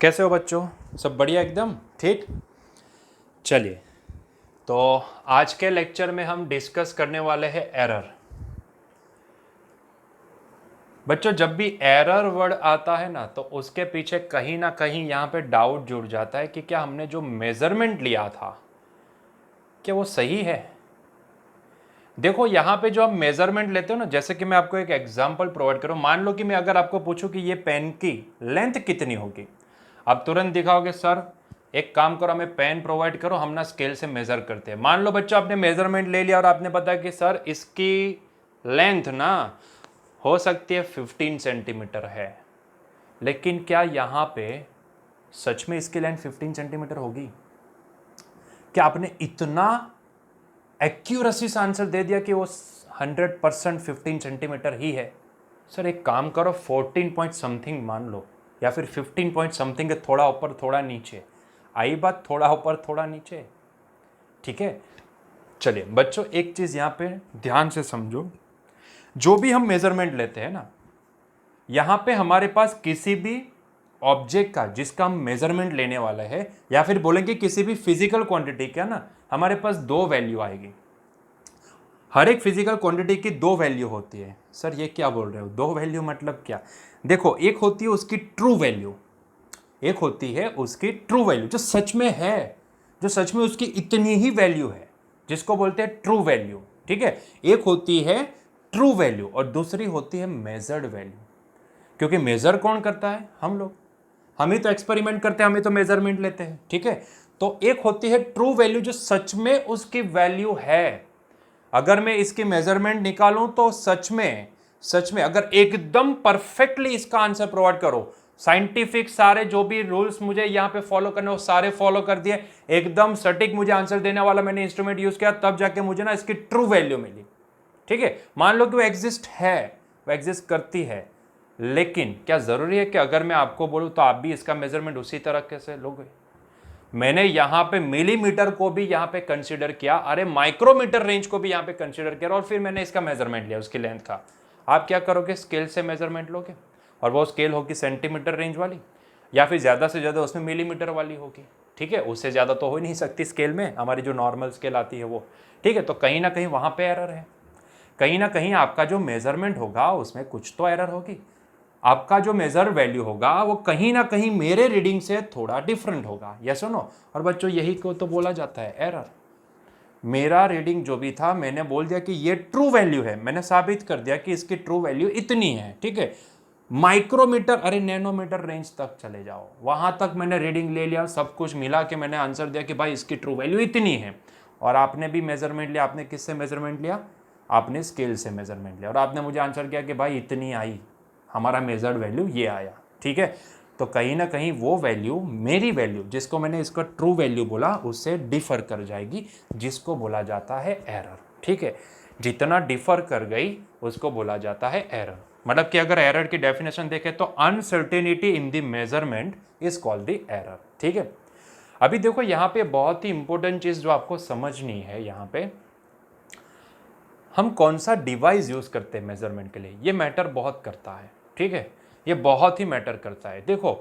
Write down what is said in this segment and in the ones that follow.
कैसे हो बच्चों? सब बढ़िया एकदम ठीक। चलिए, तो आज के लेक्चर में हम डिस्कस करने वाले हैं एरर। बच्चों, जब भी एरर वर्ड आता है ना तो उसके पीछे कहीं ना कहीं यहाँ पे डाउट जुड़ जाता है कि क्या हमने जो मेजरमेंट लिया था क्या वो सही है। देखो, यहाँ पे जो हम मेजरमेंट लेते हो ना, जैसे कि मैं आपको एक एग्जांपल प्रोवाइड करूँ। मान लो कि मैं अगर आपको पूछूं कि ये पेन की लेंथ कितनी होगी, आप तुरंत दिखाओगे सर एक काम करो, हमें पेन प्रोवाइड करो, हम ना स्केल से मेजर करते हैं। मान लो बच्चों आपने मेजरमेंट ले लिया और आपने बताया कि सर इसकी लेंथ ना हो सकती है 15 सेंटीमीटर है, लेकिन क्या यहाँ पे सच में इसकी लेंथ 15 सेंटीमीटर होगी? क्या आपने इतना एक्यूरेसी से आंसर दे दिया कि वो 100% 15 सेंटीमीटर ही है? सर एक काम करो, 14 पॉइंट समथिंग मान लो, या फिर 15 पॉइंट समथिंग, थोड़ा ऊपर थोड़ा नीचे। आई बात, थोड़ा ऊपर थोड़ा नीचे, ठीक है। चलिए बच्चों, एक चीज यहां पे ध्यान से समझो। जो भी हम मेजरमेंट लेते हैं ना, यहां पे हमारे पास किसी भी ऑब्जेक्ट का जिसका हम मेजरमेंट लेने वाला है, या फिर बोलेंगे किसी भी फिजिकल क्वांटिटी का ना, हमारे पास दो वैल्यू आएगी। हर एक फिजिकल क्वांटिटी की दो वैल्यू होती है। सर ये क्या बोल रहे हो, दो वैल्यू मतलब क्या? देखो, एक होती है उसकी ट्रू वैल्यू, एक होती है उसकी ट्रू वैल्यू जो सच में है, जो सच में उसकी इतनी ही वैल्यू है, जिसको बोलते हैं ट्रू वैल्यू, ठीक है। एक होती है ट्रू वैल्यू और दूसरी होती है मेजर्ड वैल्यू। क्योंकि मेजर कौन करता है? हम लोग, हम ही तो एक्सपेरिमेंट करते हैं, हम ही तो मेजरमेंट लेते हैं, ठीक है। तो एक होती है ट्रू वैल्यू जो सच में उसकी वैल्यू है। अगर मैं इसकी मेजरमेंट निकालूं तो सच में अगर एकदम परफेक्टली इसका आंसर प्रोवाइड करो, साइंटिफिक सारे जो भी रूल्स मुझे यहां पे फॉलो करने वो सारे फॉलो कर दिए, एकदम सटीक मुझे आंसर देने वाला मैंने इंस्ट्रूमेंट यूज किया, तब जाके मुझे ना इसकी ट्रू वैल्यू मिली, ठीक है। मान लो कि वो एग्जिस्ट है, वो एग्जिस्ट करती है, लेकिन क्या जरूरी है कि अगर मैं आपको बोलूं तो आप भी इसका मेजरमेंट उसी तरह कैसे लोगे? मैंने यहां पे मिलीमीटर को भी यहां पे कंसीडर किया, अरे माइक्रोमीटर रेंज को भी यहां पे कंसीडर किया, और फिर मैंने इसका मेजरमेंट लिया उसकी लेंथ का। आप क्या करोगे? स्केल से मेजरमेंट लोगे, और वो स्केल होगी सेंटीमीटर रेंज वाली, या फिर ज़्यादा से ज़्यादा उसमें मिलीमीटर वाली होगी, ठीक है। उससे ज़्यादा तो हो ही नहीं सकती स्केल में, हमारी जो नॉर्मल स्केल आती है वो, ठीक है। तो कहीं ना कहीं वहाँ पे एरर है, कहीं ना कहीं आपका जो मेजरमेंट होगा उसमें कुछ तो एरर होगी। आपका जो मेजर वैल्यू होगा वो कहीं ना कहीं मेरे रीडिंग से थोड़ा डिफरेंट होगा, यस और नो। और बच्चों यही को तो बोला जाता है एरर। मेरा रीडिंग जो भी था मैंने बोल दिया कि ये ट्रू वैल्यू है, मैंने साबित कर दिया कि इसकी ट्रू वैल्यू इतनी है, ठीक है। माइक्रोमीटर, अरे नैनोमीटर रेंज तक चले जाओ, वहां तक मैंने रीडिंग ले लिया, सब कुछ मिला के मैंने आंसर दिया कि भाई इसकी ट्रू वैल्यू इतनी है। और आपने भी मेजरमेंट लिया, आपने किससे मेजरमेंट लिया? आपने स्केल से मेजरमेंट लिया, और आपने मुझे आंसर किया कि भाई इतनी आई, हमारा मेजर्ड वैल्यू ये आया, ठीक है। तो कहीं ना कहीं वो वैल्यू, मेरी वैल्यू जिसको मैंने इसका ट्रू वैल्यू बोला, उससे डिफर कर जाएगी, जिसको बोला जाता है एरर, ठीक है। जितना डिफर कर गई उसको बोला जाता है एरर। मतलब कि अगर एरर की डेफिनेशन देखें तो uncertainty in the measurement is called the error, ठीक है। अभी देखो यहाँ पे बहुत ही इंपॉर्टेंट चीज जो आपको समझनी है, यहाँ पे हम कौन सा डिवाइस यूज करते हैं मेजरमेंट के लिए, ये मैटर बहुत करता है, ठीक है। ये बहुत ही मैटर करता है। देखो,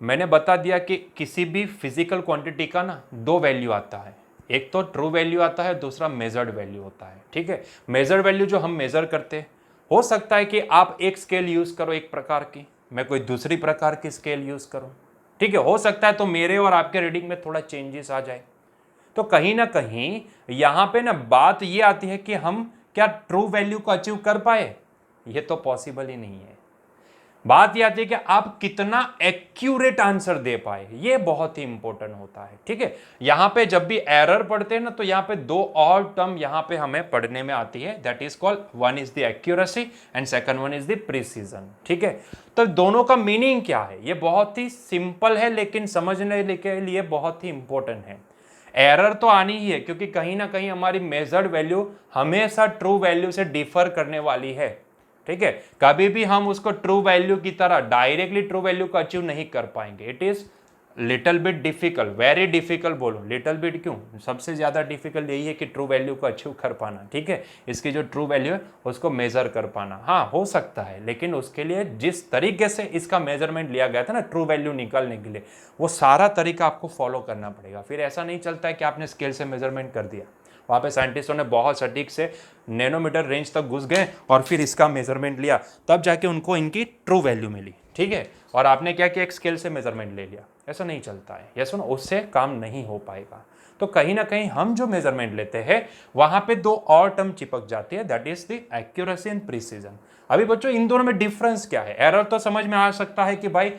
मैंने बता दिया कि किसी भी फिजिकल क्वांटिटी का ना दो वैल्यू आता है, एक तो ट्रू वैल्यू आता है, दूसरा मेजर्ड वैल्यू होता है, ठीक है। मेजर्ड वैल्यू जो हम मेजर करते हैं, हो सकता है कि आप एक स्केल यूज करो एक प्रकार की, मैं कोई दूसरी प्रकार की स्केल यूज करूं, ठीक है। हो सकता है तो मेरे और आपके रीडिंग में थोड़ा चेंजेस आ जाए। तो कहीं ना कहीं यहां पे ना बात ये आती है कि हम क्या ट्रू वैल्यू को अचीव कर पाए? ये तो पॉसिबल ही नहीं है। बात यह आती है कि आप कितना एक्यूरेट आंसर दे पाए, ये बहुत ही इंपॉर्टेंट होता है, ठीक है। यहां पे जब भी एरर पढ़ते हैं ना, तो यहां पे दो और टर्म यहां पे हमें पढ़ने में आती है, that is called, one is the accuracy and second one is the precision, ठीक है। तो दोनों का मीनिंग क्या है? ये बहुत ही सिंपल है, लेकिन समझने के लिए बहुत ही इंपॉर्टेंट है। एरर तो आनी ही है, क्योंकि कहीं ना कहीं हमारी मेजर्ड वैल्यू हमेशा ट्रू वैल्यू से डिफर करने वाली है, ठीक है। कभी भी हम उसको ट्रू वैल्यू की तरह डायरेक्टली ट्रू वैल्यू को अचीव नहीं कर पाएंगे। It is little bit difficult, very difficult बोलो, लिटिल बिट क्यों, सबसे ज़्यादा डिफिकल्ट यही है कि ट्रू वैल्यू को अचीव कर पाना, ठीक है, इसकी जो ट्रू वैल्यू है उसको मेजर कर पाना। हाँ हो सकता है, लेकिन उसके लिए जिस तरीके से इसका मेजरमेंट लिया गया था ना ट्रू वैल्यू निकालने के लिए, वो सारा तरीका आपको फॉलो करना पड़ेगा। फिर ऐसा नहीं चलता है कि आपने स्केल से मेजरमेंट कर दिया, वहाँ पे साइंटिस्टों ने बहुत सटीक से नैनोमीटर रेंज तक घुस गए और फिर इसका मेजरमेंट लिया, तब जाके उनको इनकी ट्रू वैल्यू मिली, ठीक है। और आपने क्या किया, एक स्केल से मेजरमेंट ले लिया, ऐसा नहीं चलता है, ये सुनो, उससे काम नहीं हो पाएगा। तो कहीं ना कहीं हम जो मेजरमेंट लेते हैं वहां पे दो और टर्म चिपक जाती है, that is the accuracy and precision. अभी बच्चों इन दोनों में डिफरेंस क्या है, एरर तो समझ में आ सकता है कि भाई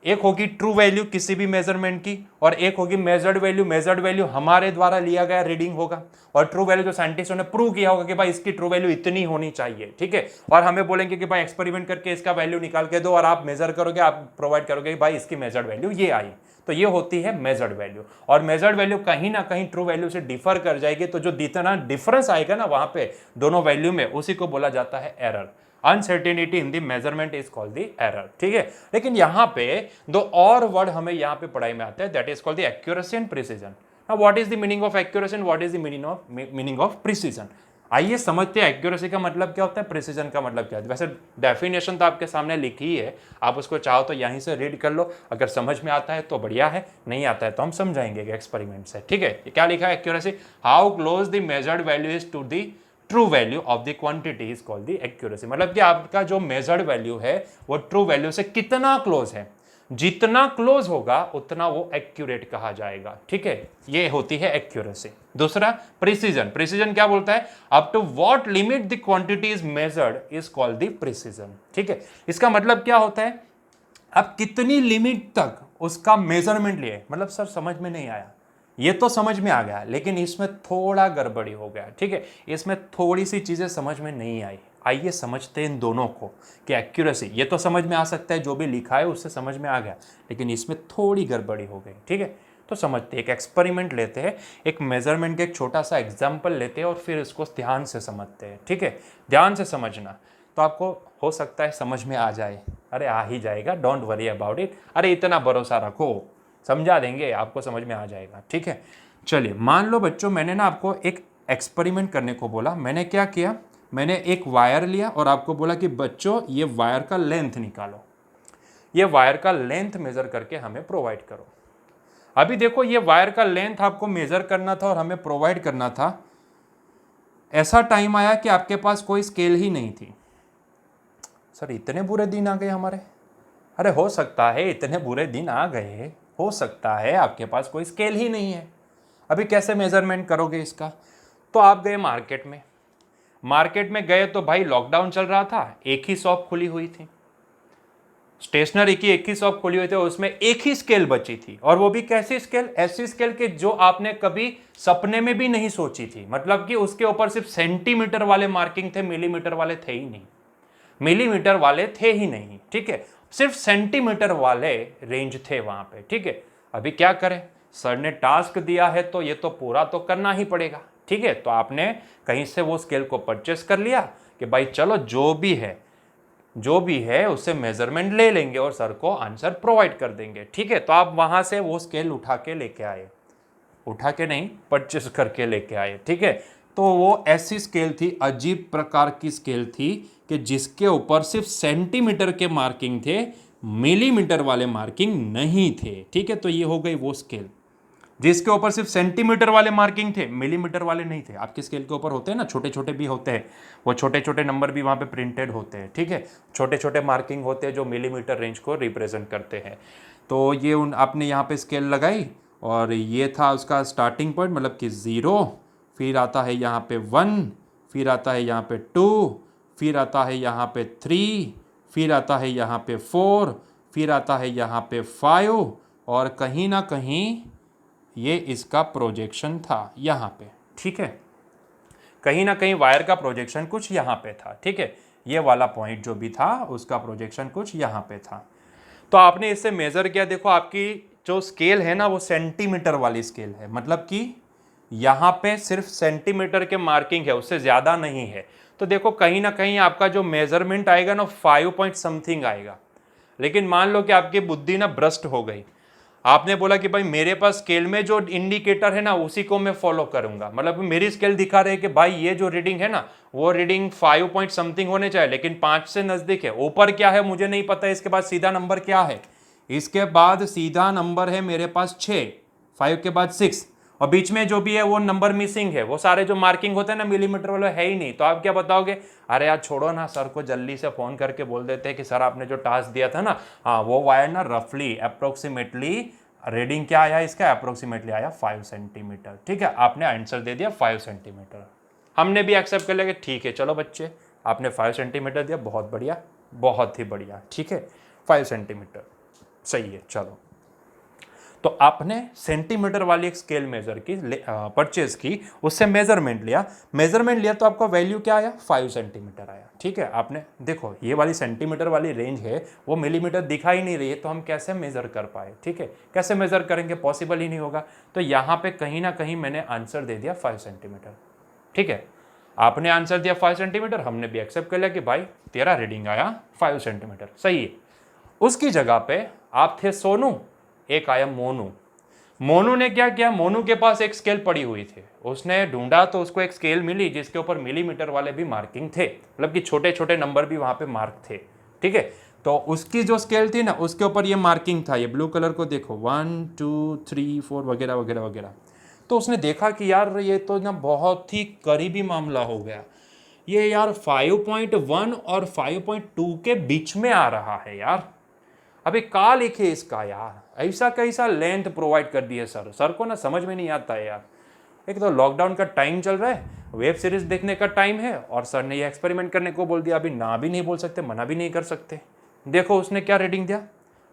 एक होगी ट्रू वैल्यू किसी भी मेजरमेंट की और एक होगी मेजर्ड वैल्यू, मेजर्ड वैल्यू हमारे द्वारा लिया गया रीडिंग होगा, और ट्रू वैल्यू जो साइंटिस्टों ने प्रूव किया होगा कि भाई इसकी ट्रू वैल्यू इतनी होनी चाहिए, ठीक है। और हमें बोलेंगे कि भाई एक्सपेरिमेंट करके इसका वैल्यू निकाल के दो और आप मेजर करोगे, आप प्रोवाइड करोगे कि भाई इसकी मेजर्ड वैल्यू ये आई, तो ये होती है मेजर्ड वैल्यू। और मेजर्ड वैल्यू कहीं ना कहीं ट्रू वैल्यू से डिफर कर जाएगी, तो जो जितना डिफरेंस आएगा ना वहां पे दोनों वैल्यू में, उसी को बोला जाता है error. Uncertainty in the measurement is called the error, ठीक है। लेकिन यहां पे दो और वर्ड हमें यहां पे पढ़ाई में आते हैं, that is called the accuracy and precision. Now what is the meaning of accuracy and what is the meaning of precision. आइए समझते हैं एक्यूरेसी का मतलब क्या होता है, प्रिसीजन का मतलब क्या है। वैसे डेफिनेशन तो आपके सामने लिखी है, आप उसको चाहो तो यहीं से रीड कर लो, अगर समझ में आता है तो बढ़िया है, नहीं आता है तो हम समझाएंगे एक्सपेरिमेंट से, ठीक है। क्या लिखा है accuracy, how close the measured value is to the true value of the quantity is called the accuracy. मतलब कि आपका जो मेजर्ड वैल्यू है वो ट्रू वैल्यू से कितना क्लोज है, जितना क्लोज होगा उतना वो एक्यूरेट कहा जाएगा, ठीक है, ये होती है एक्यूरेसी। दूसरा प्रिसीजन, प्रिसीजन क्या बोलता है, up to what limit the quantity is measured is called the precision, ठीक है। इसका मतलब क्या होता है, अब कितनी लिमिट तक उसका मेजरमेंट लिए, मतलब सर समझ में नहीं आया, ये तो समझ में आ गया लेकिन इसमें थोड़ा गड़बड़ी हो गया, ठीक है, इसमें थोड़ी सी चीजें समझ में नहीं आई। आइए समझते हैं इन दोनों को कि एक्यूरेसी, ये तो समझ में आ सकता है, जो भी लिखा है उससे समझ में आ गया, लेकिन इसमें थोड़ी गड़बड़ी हो गई, ठीक है। तो समझते हैं, एक एक्सपेरिमेंट लेते हैं, एक मेजरमेंट का एक छोटा सा एग्जाम्पल लेते हैं और फिर इसको ध्यान से समझते हैं, ठीक है। ध्यान से समझना, तो आपको हो सकता है समझ में आ जाए, अरे आ ही जाएगा, डोंट वरी अबाउट इट, अरे इतना भरोसा रखो, समझा देंगे, आपको समझ में आ जाएगा, ठीक है। चलिए मान लो बच्चों, मैंने ना आपको एक एक्सपेरिमेंट करने को बोला, मैंने क्या किया, मैंने एक वायर लिया और आपको बोला कि बच्चों ये वायर का लेंथ निकालो, ये वायर का लेंथ मेजर करके हमें प्रोवाइड करो। अभी देखो ये वायर का लेंथ आपको मेजर करना था और हमें प्रोवाइड करना था, ऐसा टाइम आया कि आपके पास कोई स्केल ही नहीं थी। सर इतने बुरे दिन आ गए हमारे, अरे हो सकता है इतने बुरे दिन आ गए, हो सकता है आपके पास कोई स्केल ही नहीं है, अभी कैसे मेजरमेंट करोगे इसका। तो आप गए मार्केट में, मार्केट में गए तो भाई लॉकडाउन चल रहा था, एक ही शॉप खुली हुई थी, स्टेशनरी की एक ही शॉप खुली हुई थी, उसमें एक ही स्केल बची थी, और वो भी कैसी स्केल, ऐसी स्केल के जो आपने कभी सपने में भी नहीं सोची थी। मतलब कि उसके ऊपर सिर्फ सेंटीमीटर वाले मार्किंग थे, मिलीमीटर वाले थे ही नहीं, मिलीमीटर वाले थे ही नहीं, ठीक है, सिर्फ सेंटीमीटर वाले रेंज थे वहां पे, ठीक है। अभी क्या करें, सर ने टास्क दिया है तो ये तो पूरा तो करना ही पड़ेगा, ठीक है। तो आपने कहीं से वो स्केल को परचेस कर लिया कि भाई चलो जो भी है उससे मेजरमेंट ले लेंगे और सर को आंसर प्रोवाइड कर देंगे, ठीक है। तो आप वहां से वो स्केल उठा के लेके आए, उठा के नहीं परचेस करके लेके आए, ठीक है। तो वो ऐसी स्केल थी, अजीब प्रकार की स्केल थी कि जिसके ऊपर सिर्फ सेंटीमीटर के मार्किंग थे, मिलीमीटर वाले मार्किंग नहीं थे, ठीक है। तो ये हो गई वो स्केल जिसके ऊपर सिर्फ सेंटीमीटर वाले मार्किंग थे, मिलीमीटर वाले नहीं थे। आपके स्केल के ऊपर होते हैं ना, छोटे छोटे भी होते हैं, वो छोटे छोटे नंबर भी वहाँ पे प्रिंटेड होते हैं, ठीक है, छोटे छोटे मार्किंग होते हैं जो मिलीमीटर रेंज को रिप्रेजेंट करते हैं। तो ये आपने यहाँ पे स्केल लगाई और ये था उसका स्टार्टिंग पॉइंट, मतलब कि 0, फिर आता है यहाँ पे 1, फिर आता है यहाँ पे 2, फिर आता है यहाँ पे 3, फिर आता है यहाँ पे 4, फिर आता है यहाँ पे 5, और कहीं ना कहीं ये इसका प्रोजेक्शन था यहाँ पे, ठीक है, कहीं ना कहीं वायर का प्रोजेक्शन कुछ यहाँ पे था, ठीक है, ये वाला पॉइंट जो भी था उसका प्रोजेक्शन कुछ यहाँ पे था। तो आपने इससे मेजर किया, देखो आपकी जो स्केल है ना वो सेंटीमीटर वाली स्केल है, मतलब कि यहाँ पे सिर्फ सेंटीमीटर के मार्किंग है, उससे ज़्यादा नहीं है। तो देखो कहीं ना कहीं आपका जो मेजरमेंट आएगा ना 5 पॉइंट समथिंग आएगा। लेकिन मान लो कि आपकी बुद्धि ना भ्रष्ट हो गई, आपने बोला कि भाई मेरे पास स्केल में जो इंडिकेटर है ना उसी को मैं फॉलो करूंगा, मतलब मेरी स्केल दिखा रहे कि भाई ये जो रीडिंग है ना वो रीडिंग 5 पॉइंट समथिंग होने चाहिए, लेकिन 5 से नजदीक है। ऊपर क्या है मुझे नहीं पता, इसके बाद सीधा नंबर क्या है, इसके बाद सीधा नंबर है मेरे पास 6, 5 के बाद 6, और बीच में जो भी है वो नंबर मिसिंग है, वो सारे जो मार्किंग होते हैं ना मिलीमीटर वाले है ही नहीं। तो आप क्या बताओगे, अरे यार छोड़ो ना, सर को जल्दी से फोन करके बोल देते हैं कि सर आपने जो टास्क दिया था ना, हाँ वो वायर ना रफली अप्रोक्सीमेटली रीडिंग क्या आया इसका, अप्रोक्सीमेटली आया 5 सेंटीमीटर। ठीक है, आपने आंसर दे दिया 5 सेंटीमीटर, हमने भी एक्सेप्ट कर लिया कि ठीक है चलो बच्चे आपने 5 सेंटीमीटर दिया, बहुत बढ़िया, बहुत ही बढ़िया, ठीक है 5 सेंटीमीटर सही है। चलो, तो आपने सेंटीमीटर वाली एक स्केल मेजर की, परचेज की, उससे मेजरमेंट लिया तो आपका वैल्यू क्या आया, 5 सेंटीमीटर आया। ठीक है, आपने देखो ये वाली सेंटीमीटर वाली रेंज है, वो मिलीमीटर दिखा ही नहीं रही है, तो हम कैसे मेजर कर पाए। ठीक है, कैसे मेजर करेंगे, पॉसिबल ही नहीं होगा। तो यहाँ पे कहीं ना कहीं मैंने आंसर दे दिया 5 सेंटीमीटर। ठीक है, आपने आंसर दिया 5 सेंटीमीटर, हमने भी एक्सेप्ट कर लिया कि भाई तेरा रीडिंग आया 5 सेंटीमीटर, सही है। उसकी जगह पे आप थे सोनू, एक आया मोनू। मोनू ने क्या किया, मोनू के पास एक स्केल पड़ी हुई थी, उसने ढूंढा तो उसको एक स्केल मिली जिसके ऊपर मिलीमीटर वाले भी मार्किंग थे, मतलब कि छोटे छोटे नंबर भी वहां पे मार्क थे। ठीक है, तो उसकी जो स्केल थी ना उसके ऊपर ये मार्किंग था, ये ब्लू कलर को देखो 1 2 3 4 वगैरह वगैरह वगैरह। तो उसने देखा कि यार ये तो ना बहुत ही करीबी मामला हो गया, ये यार 5.1 और 5.2 के बीच में आ रहा है यार। अबे का लिखे इसका यार, ऐसा कैसा लेंथ प्रोवाइड कर दी है सर को ना समझ में नहीं आता है यार। एक तो लॉकडाउन का टाइम चल रहा है, वेब सीरीज देखने का टाइम है, और सर ने ये एक्सपेरिमेंट करने को बोल दिया। अभी ना भी नहीं बोल सकते, मना भी नहीं कर सकते। देखो उसने क्या रीडिंग दिया,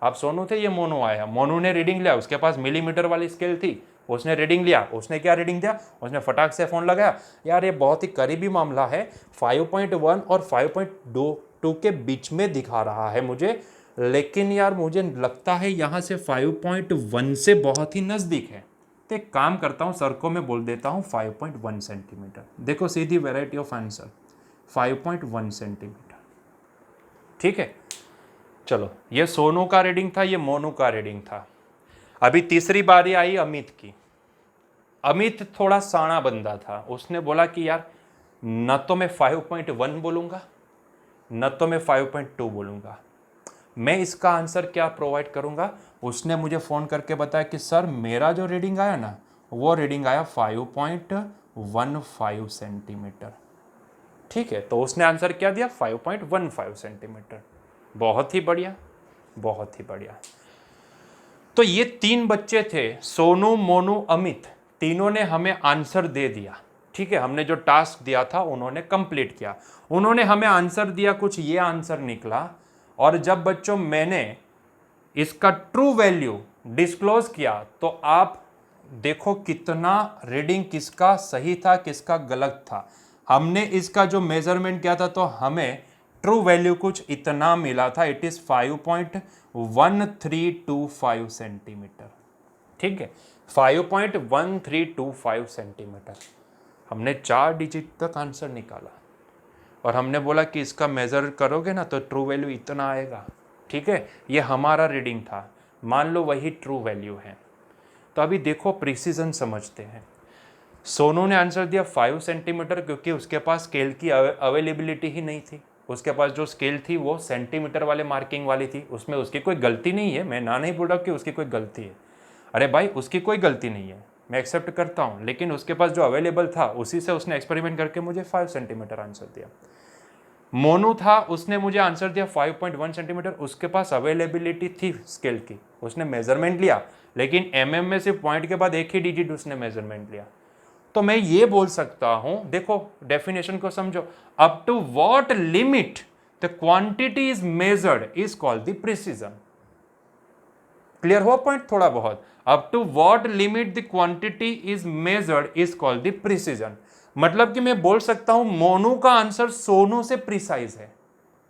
आप सोनू थे, ये मोनू आया, मोनू ने रीडिंग लिया, उसके पास मिलीमीटर वाली स्केल थी, उसने रीडिंग लिया, उसने क्या रीडिंग दिया, उसने फटाक से फोन लगाया, यार ये बहुत ही करीबी मामला है, 5.1 और 5.2 के बीच में दिखा रहा है मुझे, लेकिन यार मुझे लगता है यहां से 5.1 से बहुत ही नजदीक है। तो एक काम करता हूं, सर को मैं बोल देता हूं 5.1 सेंटीमीटर। देखो सीधी वैरायटी ऑफ आंसर 5.1 सेंटीमीटर। ठीक है, चलो ये सोनू का रीडिंग था, ये मोनू का रीडिंग था। अभी तीसरी बारी आई अमित की। अमित थोड़ा साणा बंदा था, उसने बोला कि यार न तो मैं 5.1 बोलूंगा न तो मैं 5.2 बोलूंगा, मैं इसका आंसर क्या प्रोवाइड करूंगा। उसने मुझे फ़ोन करके बताया कि सर मेरा जो रीडिंग आया ना वो रीडिंग आया 5.15 सेंटीमीटर। ठीक है, तो उसने आंसर क्या दिया, 5.15 सेंटीमीटर। बहुत ही बढ़िया, बहुत ही बढ़िया। तो ये 3 बच्चे थे, सोनू मोनू अमित, तीनों ने हमें आंसर दे दिया। ठीक है, हमने जो टास्क दिया था उन्होंने कंप्लीट किया, उन्होंने हमें आंसर दिया, कुछ ये आंसर निकला। और जब बच्चों मैंने इसका ट्रू वैल्यू डिस्क्लोज किया तो आप देखो कितना रीडिंग किसका सही था किसका गलत था। हमने इसका जो मेजरमेंट किया था तो हमें ट्रू वैल्यू कुछ इतना मिला था, इट इज 5.1325 सेंटीमीटर। ठीक है, 5.1325 सेंटीमीटर। हमने 4 डिजिट तक आंसर निकाला और हमने बोला कि इसका मेजर करोगे ना तो ट्रू वैल्यू इतना आएगा। ठीक है, ये हमारा रीडिंग था, मान लो वही ट्रू वैल्यू है। तो अभी देखो प्रिसीजन समझते हैं। सोनू ने आंसर दिया 5 सेंटीमीटर, क्योंकि उसके पास स्केल की अवेलेबिलिटी ही नहीं थी, उसके पास जो स्केल थी वो सेंटीमीटर वाले मार्किंग वाली थी, उसमें उसकी कोई गलती नहीं है, मैं ना नहीं बोल रहा कि उसकी कोई गलती है, अरे भाई उसकी कोई गलती नहीं है, मैं एक्सेप्ट करता हूँ, लेकिन उसके पास जो अवेलेबल था उसी से उसने एक्सपेरिमेंट करके मुझे 5 सेंटीमीटर आंसर दिया। मोनू था, उसने मुझे आंसर दिया 5.1 सेंटीमीटर, उसके पास अवेलेबिलिटी थी स्केल की, उसने मेजरमेंट लिया, लेकिन एमएम में सिर्फ पॉइंट के बाद एक ही डिजिट उसने मेजरमेंट लिया। तो मैं ये बोल सकता हूं, देखो डेफिनेशन को समझो, up to what limit the quantity is measured is called the precision. Clear हुआ पॉइंट थोड़ा बहुत, up to what limit the quantity is measured is called the precision. मतलब कि मैं बोल सकता हूं मोनू का आंसर सोनू से प्रिसाइज है।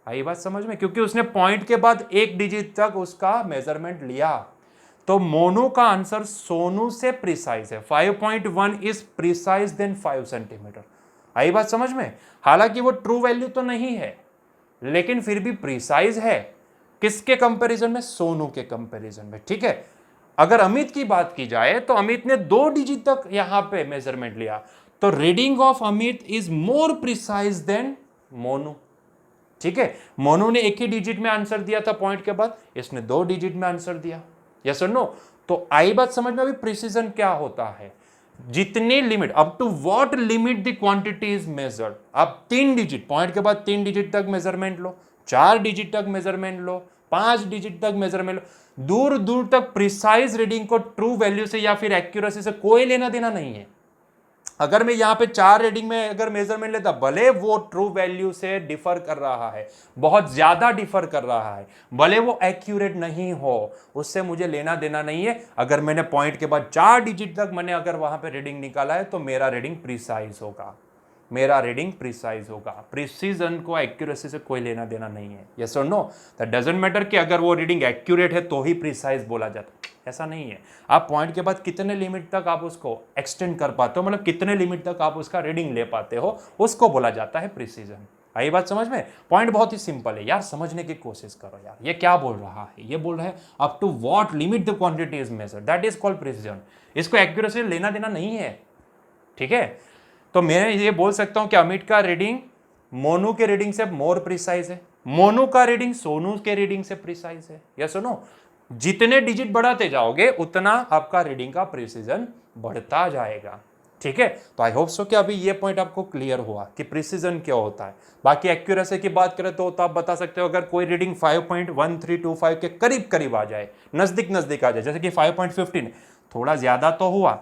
आई बात समझ में, क्योंकि उसने पॉइंट के बाद एक डिजिट तक उसका मेजरमेंट लिया, तो मोनू का आंसर सोनू से प्रिसाइज है। 5.1 इज प्रिसाइज देन 5 सेंटीमीटर। आई बात समझ में, हालांकि वो ट्रू वैल्यू तो नहीं है लेकिन फिर भी प्रिसाइज है। किसके कंपैरिजन में, सोनू के कंपैरिजन में। ठीक है, अगर अमित की बात की जाए तो अमित ने 2 डिजिट तक यहां पे मेजरमेंट लिया, तो reading of Amit is more precise than Monu. ठीक है, मोनू ने एक ही डिजिट में आंसर दिया था पॉइंट के बाद, इसने 2 डिजिट में आंसर दिया। यस और नो? तो आई बात समझ में? अभी प्रिसीजन क्या होता है, जितनी limit, up to what limit the quantity is measured. आप 3 डिजिट, पॉइंट के बाद 3 डिजिट तक मेजरमेंट लो, 4 डिजिट तक मेजरमेंट लो, 5 डिजिट तक मेजरमेंट लो, दूर दूर तक प्रिसाइज रीडिंग को ट्रू वैल्यू से या फिर एक्यूरेसी से कोई लेना देना नहीं है। अगर मैं यहां पे 4 रीडिंग में अगर मेजरमेंट लेता, भले वो ट्रू वैल्यू से डिफर कर रहा है, बहुत ज्यादा डिफर कर रहा है, भले वो एक्यूरेट नहीं हो, उससे मुझे लेना देना नहीं है। अगर मैंने पॉइंट के बाद 4 डिजिट तक मैंने अगर वहां पे रीडिंग निकाला है तो मेरा रीडिंग प्रिसाइज होगा, मेरा रीडिंग प्रिसाइज होगा। प्रिसीजन को एक्यूरेसी से कोई लेना देना नहीं है। यस और नो? दैट डजंट मैटर कि अगर वो रीडिंग एक्यूरेट है तो ही प्रिसाइज बोला जाता, ऐसा नहीं है। आप पॉइंट के बाद कितने लिमिट तक आप उसको एक्सटेंड कर पाते हो, मतलब कितने लिमिट तक आप उसका रीडिंग ले पाते हो, उसको बोला जाता है प्रिसीजन। आई बात समझ में? पॉइंट बहुत ही सिंपल है यार, समझने की कोशिश करो यार। ये क्या बोल रहा है? ये बोल रहा है up to what limit the quantity is measured, that is called precision. इसको एक्यूरेसी लेना देना नहीं है। ठीक है, तो मैं ये बोल सकता हूं कि अमित का रीडिंग मोनू के रीडिंग से मोर प्रिसाइज है, मोनू का रीडिंग सोनू के रीडिंग से प्रिसाइज है। यस और नो? जितने डिजिट बढ़ाते जाओगे उतना आपका रीडिंग का प्रिसीजन बढ़ता जाएगा। ठीक है, तो आई होप सो कि अभी ये पॉइंट आपको क्लियर हुआ कि प्रिसीजन क्या होता है। बाकी एक्यूरेसी की बात करें तो आप बता सकते हो, अगर कोई रीडिंग 5.1325 के करीब करीब आ जाए, नजदीक नजदीक आ जाए, जैसे कि 5.15, थोड़ा ज्यादा तो हुआ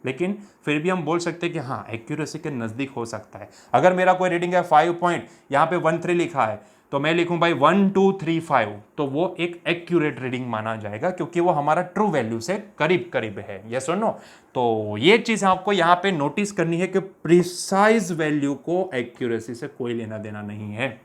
लेकिन फिर भी हम बोल सकते हैं कि हाँ एक्यूरेसी के नजदीक हो सकता है। अगर मेरा कोई रीडिंग है 5 पॉइंट, यहाँ पे 13 लिखा है, तो मैं लिखूं भाई 1235, तो वो एक एक्यूरेट रीडिंग माना जाएगा क्योंकि वो हमारा ट्रू वैल्यू से करीब करीब है। यस और नो? तो ये चीज आपको यहाँ पे नोटिस करनी है कि प्रिसाइज वैल्यू को एक्यूरेसी से कोई लेना देना नहीं है।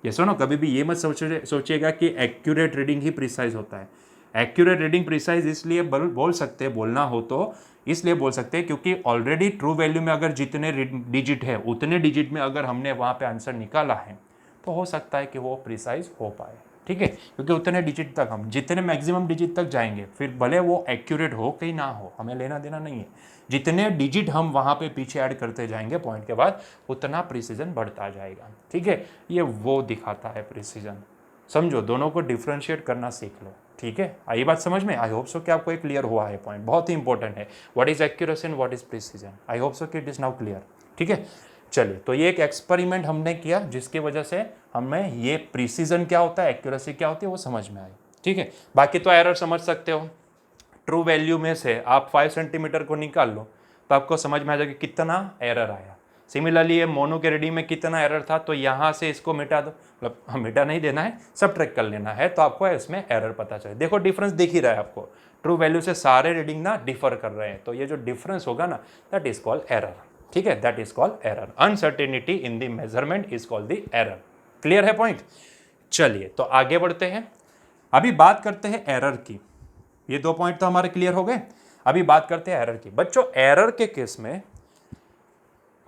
यस और नो? कभी भी ये मत सोचिएगा कि एक्यूरेट रीडिंग ही प्रिसाइज होता है। एक्यूरेट रीडिंग प्रिसाइज इसलिए बोल सकते हैं, बोलना हो तो इसलिए बोल सकते हैं क्योंकि ऑलरेडी ट्रू वैल्यू में अगर जितने डिजिट है उतने डिजिट में अगर हमने वहां पे आंसर निकाला है तो हो सकता है कि वो प्रिसाइज हो पाए। ठीक है, क्योंकि उतने डिजिट तक हम जितने मैक्सिमम डिजिट तक जाएंगे, फिर भले वो एक्यूरेट हो कि ना हो, हमें लेना देना नहीं है। जितने डिजिट हम वहां पे पीछे ऐड करते जाएंगे पॉइंट के बाद, उतना प्रिसीजन बढ़ता जाएगा। ठीक है, ये वो दिखाता है प्रिसीजन। समझो, दोनों को डिफ्रेंशिएट करना सीख लो। ठीक है, आई बात समझ में? आई होप सो कि आपको एक क्लियर हुआ है पॉइंट, बहुत ही इंपॉर्टेंट है। What is accuracy and what is precision? I hope so कि इट इज नाउ क्लियर। ठीक है, चलिए, तो ये एक एक्सपेरिमेंट हमने किया जिसकी वजह से हमें ये प्रिसीजन क्या होता है, एक्यूरेसी क्या होती है, वो समझ में आई। ठीक है, बाकी तो एरर समझ सकते हो। ट्रू वैल्यू में से आप 5 सेंटीमीटर को निकाल लो तो आपको समझ में आ जाएगा कितना एरर आया। सिमिलरली ये मोनो के रीडिंग में कितना एरर था, तो यहाँ से इसको मिटा दो, मतलब मिटा नहीं देना है, सबट्रैक्ट कर लेना है, तो आपको इसमें एरर पता चले। देखो डिफरेंस दिख ही रहा है आपको, ट्रू वैल्यू से सारे रीडिंग ना डिफर कर रहे हैं, तो ये जो डिफरेंस होगा ना, दैट इज कॉल्ड एरर। ठीक है, that is called error. Uncertainty in the measurement is called the error. Clear है पॉइंट? चलिए, तो आगे बढ़ते हैं। अभी बात करते हैं एरर की। ये 2 पॉइंट तो हमारे क्लियर हो गए। अभी बात करते हैं एरर की। बच्चों, एरर के केस में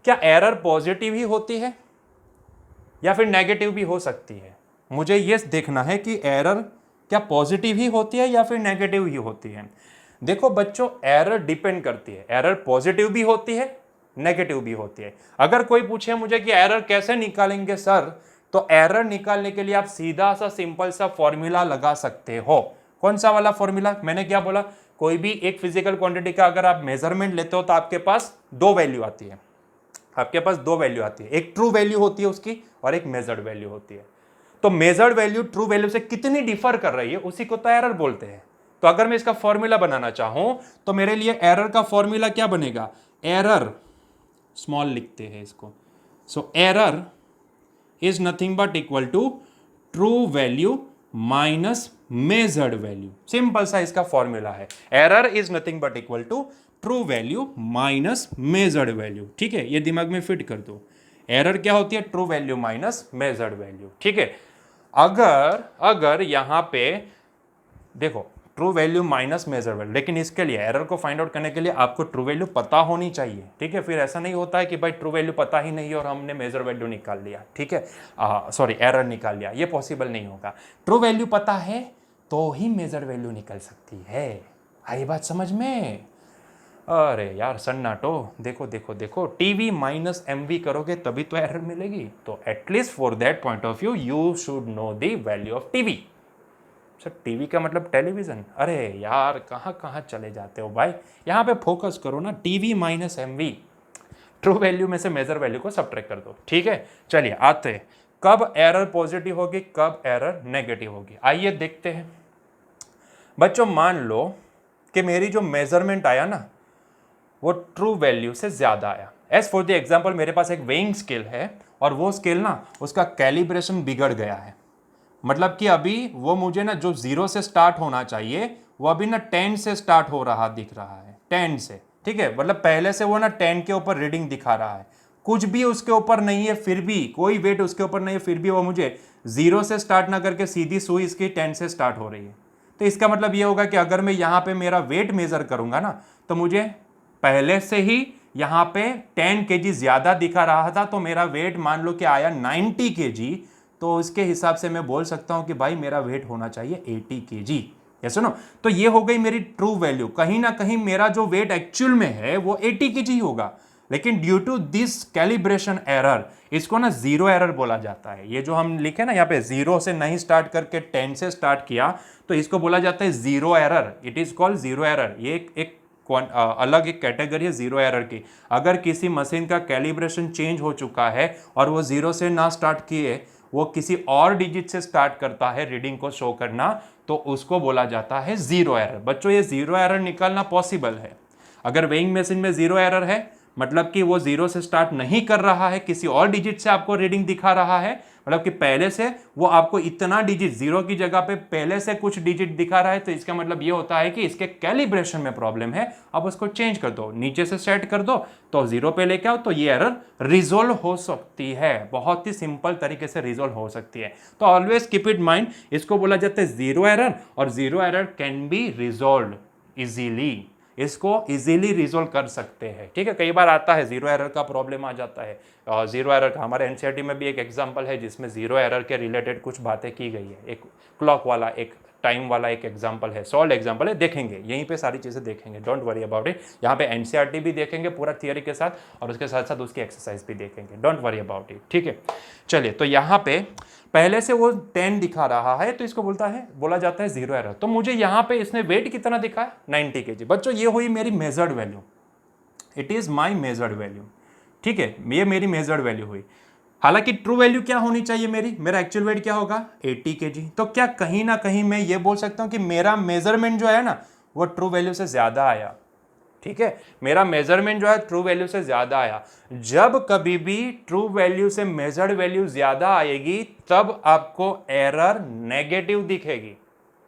क्या एरर पॉजिटिव ही होती है या फिर नेगेटिव भी हो सकती है? मुझे ये देखना है कि एरर क्या पॉजिटिव ही होती है या फिर नेगेटिव ही होती है। देखो बच्चों, एरर डिपेंड करती है, एरर पॉजिटिव भी होती है, नेगेटिव भी होती है। अगर कोई पूछे मुझे कि एरर कैसे निकालेंगे सर, तो एरर निकालने के लिए आप सीधा सा सिंपल सा फॉर्मूला लगा सकते हो। कौन सा वाला फॉर्मूला? मैंने क्या बोला, कोई भी एक फिजिकल क्वांटिटी का अगर आप मेजरमेंट लेते हो तो आपके पास 2 वैल्यू आती है। आपके पास 2 वैल्यू आती है, एक ट्रू वैल्यू होती है उसकी और एक मेजर्ड वैल्यू होती है। तो मेजर्ड वैल्यू ट्रू वैल्यू से कितनी डिफर कर रही है उसी को तो एरर बोलते हैं। तो अगर मैं इसका फॉर्मूला बनाना चाहूं तो मेरे लिए एरर का फॉर्मूला क्या बनेगा? एरर, स्मॉल लिखते हैं इसको, so error is nothing but equal to true value minus measured value. Simple सा इसका फॉर्मूला है, error is nothing but equal to true value minus measured value. ठीक है, ये दिमाग में फिट कर दो। एरर क्या होती है? True value minus measured value. ठीक है, अगर यहां पे देखो true value minus measured value, लेकिन इसके लिए एरर को फाइंड आउट करने के लिए आपको ट्रू वैल्यू पता होनी चाहिए। ठीक है, फिर ऐसा नहीं होता है कि भाई ट्रू वैल्यू पता ही नहीं और हमने मेजर वैल्यू निकाल लिया। ठीक है, सॉरी एरर निकाल लिया, ये पॉसिबल नहीं होगा। ट्रू वैल्यू पता है तो ही मेजर वैल्यू निकल सकती है। आई बात समझ में? अरे यार सन्नाटो, देखो देखो देखो, टीवी माइनस एमवी करोगे तभी तो एरर मिलेगी। तो at least for that point of view you should know the value of TV. Sir TV का मतलब टेलीविजन? अरे यार कहाँ कहाँ चले जाते हो भाई, यहाँ पे फोकस करो ना। TV minus MV, true value में से मेजर वैल्यू को सब्ट्रैक्ट कर दो। ठीक है, चलिए आते हैं कब एरर पॉजिटिव होगी, कब एरर नेगेटिव होगी। आइए देखते हैं बच्चों। मान लो कि मेरी जो मेजरमेंट आया ना वो ट्रू वैल्यू से ज्यादा आया। एज फॉर द एग्जाम्पल, मेरे पास एक वेइंग स्केल है और वो स्केल ना उसका कैलिब्रेशन बिगड़ गया है। मतलब कि अभी वो मुझे ना जो 0 से स्टार्ट होना चाहिए वो अभी ना 10 से स्टार्ट हो रहा दिख रहा है, 10 से। ठीक है, मतलब पहले से वो ना 10 के ऊपर रीडिंग दिखा रहा है, कुछ भी उसके ऊपर नहीं है, फिर भी कोई वेट उसके ऊपर नहीं है, फिर भी वो मुझे 0 से स्टार्ट ना करके सीधी सुई इसकी 10 से स्टार्ट हो रही है। तो इसका मतलब ये होगा कि अगर मैं यहाँ पे मेरा वेट मेजर करूंगा ना तो मुझे पहले से ही यहाँ पे 10 kg ज्यादा दिखा रहा था, तो मेरा वेट मान लो कि आया 90 kg, तो उसके हिसाब से मैं बोल सकता हूं कि भाई मेरा वेट होना चाहिए 80 kg। ये सुनो, तो ये हो गई मेरी ट्रू वैल्यू। कहीं ना कहीं मेरा जो वेट एक्चुअल में है वो 80 kg होगा, लेकिन due to this calibration error, इसको ना जीरो एरर बोला जाता है। ये जो हम लिखे ना यहाँ पे 0 से नहीं स्टार्ट करके 10 से स्टार्ट किया, तो इसको बोला जाता है zero error. It is called zero error. ये एक अलग एक कैटेगरी है जीरो एरर की। अगर किसी मशीन का कैलिब्रेशन चेंज हो चुका है और वो 0 से ना स्टार्ट किए, वो किसी और डिजिट से स्टार्ट करता है रीडिंग को शो करना, तो उसको बोला जाता है जीरो एरर। बच्चों ये जीरो एरर निकालना पॉसिबल है। अगर वेइंग मशीन में जीरो एरर है मतलब कि वो 0 से स्टार्ट नहीं कर रहा है, किसी और डिजिट से आपको रीडिंग दिखा रहा है, मतलब कि पहले से वो आपको इतना डिजिट 0 की जगह पे पहले से कुछ डिजिट दिखा रहा है, तो इसका मतलब ये होता है कि इसके कैलिब्रेशन में प्रॉब्लम है। अब उसको चेंज कर दो, नीचे से सेट कर दो, तो 0 पे लेके आओ, तो ये एरर रिजोल्व हो सकती है। बहुत ही सिंपल तरीके से रिजोल्व हो सकती है। तो ऑलवेज कीप इट माइंड, इसको बोला जाता है जीरो एरर, और zero error can be resolve easily. इसको इजीली रिजोल्व कर सकते हैं। ठीक है, कई बार आता है जीरो एरर का प्रॉब्लम आ जाता है। जीरो एरर का हमारे एनसीईआरटी में भी एक एग्जांपल है जिसमें जीरो एरर के रिलेटेड कुछ बातें की गई है। एक क्लॉक वाला, एक टाइम वाला एक एग्जांपल है, सॉल्व एग्जांपल है, देखेंगे यहीं पे सारी चीज़ें देखेंगे, डोंट वरी अबाउट इट। यहाँ पे एनसीईआरटी भी देखेंगे पूरा थियरी के साथ, और उसके साथ साथ उसकी एक्सरसाइज भी देखेंगे, डोंट वरी अबाउट इट। ठीक है, चलिए, तो यहाँ पे पहले से वो 10 दिखा रहा है, तो इसको बोला जाता है जीरो एरर। तो मुझे यहाँ पे इसने वेट कितना दिखाया, 90 kg। बच्चों ये हुई मेरी measured value, it is my measured value. ठीक है, ये मेरी मेजर्ड वैल्यू हुई। हालांकि ट्रू वैल्यू क्या होनी चाहिए मेरा एक्चुअल वेट क्या होगा, 80 kg। तो क्या कहीं ना कहीं मैं ये बोल सकता हूं कि मेरा मेजरमेंट जो है ना वो ट्रू वैल्यू से ज्यादा आया। ठीक है, मेरा मेजरमेंट जो है ट्रू वैल्यू से ज्यादा आया। जब कभी भी ट्रू वैल्यू से मेजर्ड वैल्यू ज्यादा आएगी तब आपको एरर नेगेटिव दिखेगी।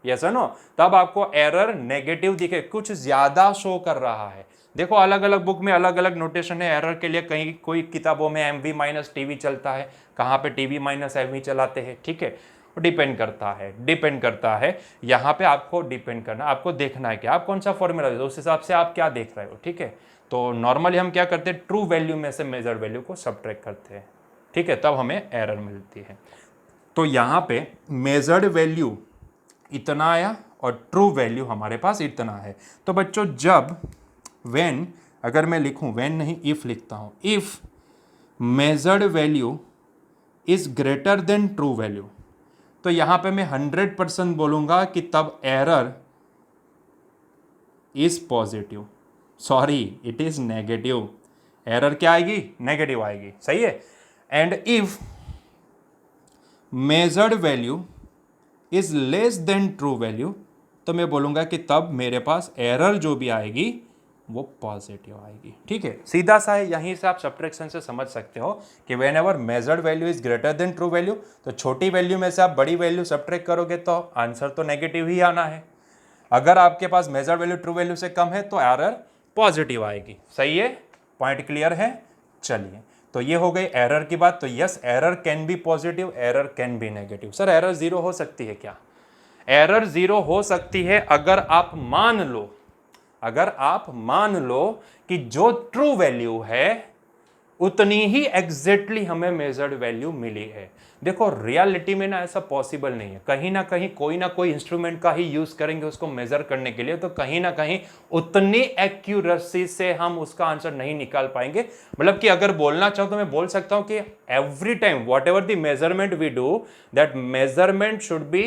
यस नो, तब आपको एरर नेगेटिव दिखे, कुछ ज्यादा शो कर रहा है। देखो अलग अलग बुक में अलग अलग नोटेशन है एरर के लिए। कहीं कोई किताबों में एमवी माइनस टीवी चलता है, कहाँ पे टीवी माइनस एमवी चलाते हैं। ठीक है, डिपेंड करता है। यहाँ पे आपको डिपेंड करना, आपको देखना है कि आप कौन सा फॉर्मूला, उस हिसाब से आप क्या देख रहे हो। ठीक है, तो नॉर्मली हम क्या करते हैं, ट्रू वैल्यू में से मेजर्ड वैल्यू को सब्ट्रैक्ट करते हैं। ठीक है, तब हमें एरर मिलती है। तो यहाँ पे मेजर्ड वैल्यू इतना आया और ट्रू वैल्यू हमारे पास इतना है। तो बच्चों जब व्हेन, अगर मैं लिखूं व्हेन नहीं इफ लिखता हूं, if measured value is greater than true value, तो यहां पे मैं 100% बोलूंगा कि तब error is positive, sorry it is negative. Error क्या आएगी, नेगेटिव आएगी। सही है। And if measured value is less than true value, तो मैं बोलूंगा कि तब मेरे पास एरर जो भी आएगी वो पॉजिटिव आएगी। ठीक है, सीधा सा है, यहीं से आप सब्ट्रैक्शन से समझ सकते हो कि when ever measured value is greater than true value, तो छोटी वैल्यू में से आप बड़ी वैल्यू सब्ट्रैक्ट करोगे तो आंसर तो नेगेटिव ही आना है। अगर आपके पास मेजर्ड वैल्यू ट्रू वैल्यू से कम है तो एरर पॉजिटिव आएगी। सही है, पॉइंट क्लियर है। चलिए, तो ये हो गई एरर की बात। तो yes, error can be positive, error can be negative. Sir error zero हो सकती है क्या? एरर जीरो हो सकती है अगर आप मान लो कि जो ट्रू वैल्यू है उतनी ही एग्जैक्टली हमें मेजर्ड वैल्यू मिली है। देखो रियलिटी में ना ऐसा पॉसिबल नहीं है, कहीं ना कोई इंस्ट्रूमेंट का ही यूज करेंगे उसको मेजर करने के लिए, तो कहीं ना कहीं उतनी एक्यूरेसी से हम उसका आंसर नहीं निकाल पाएंगे। मतलब कि अगर बोलना चाहो तो मैं बोल सकता हूं कि every time whatever the measurement we do, that measurement should be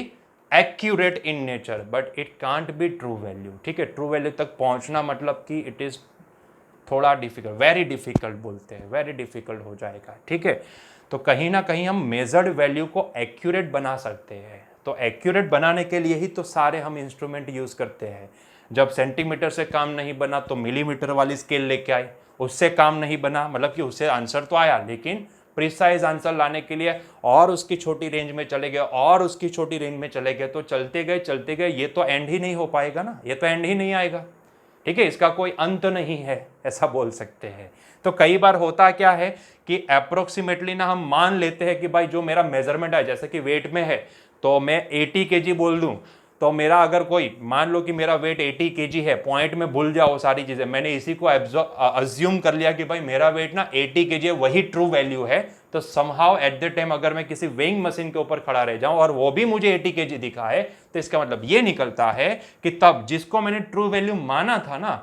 accurate in nature, but it can't be true value. ठीक है, ट्रू वैल्यू तक पहुंचना मतलब कि इट इज थोड़ा डिफिकल्ट, वेरी डिफिकल्ट बोलते हैं, वेरी डिफिकल्ट हो जाएगा। ठीक है, तो कहीं ना कहीं हम मेजर्ड वैल्यू को एक्यूरेट बना सकते हैं। तो एक्यूरेट बनाने के लिए ही तो सारे हम इंस्ट्रूमेंट यूज करते हैं। जब सेंटीमीटर से काम नहीं बना तो मिलीमीटर वाली स्केल लेके आए, उससे काम नहीं बना, मतलब कि उससे आंसर तो आया, लेकिन प्रिसाइज आंसर लाने के लिए और उसकी छोटी रेंज में चले गए और उसकी छोटी रेंज में चले गए, तो चलते गए, ये तो एंड ही नहीं हो पाएगा ना, ये तो एंड ही नहीं आएगा। ठीक है, इसका कोई अंत नहीं है, ऐसा बोल सकते हैं। तो कई बार होता क्या है कि अप्रोक्सीमेटली ना हम मान लेते हैं कि भाई जो मेरा मेजरमेंट है, जैसे कि वेट में है तो मैं 80 केजी बोल दूं, तो मेरा अगर कोई मान लो कि मेरा वेट 80 केजी है, पॉइंट में भूल जाओ सारी चीजें, मैंने इसी को अज्यूम कर लिया कि भाई मेरा वेट ना 80 केजी है, वही ट्रू वैल्यू है। तो समहाउ एट द टाइम अगर मैं किसी वेइंग मशीन के ऊपर खड़ा रह जाऊं और वो भी मुझे 80 केजी दिखा है, तो इसका मतलब ये निकलता है कि तब जिसको मैंने ट्रू वैल्यू माना था ना,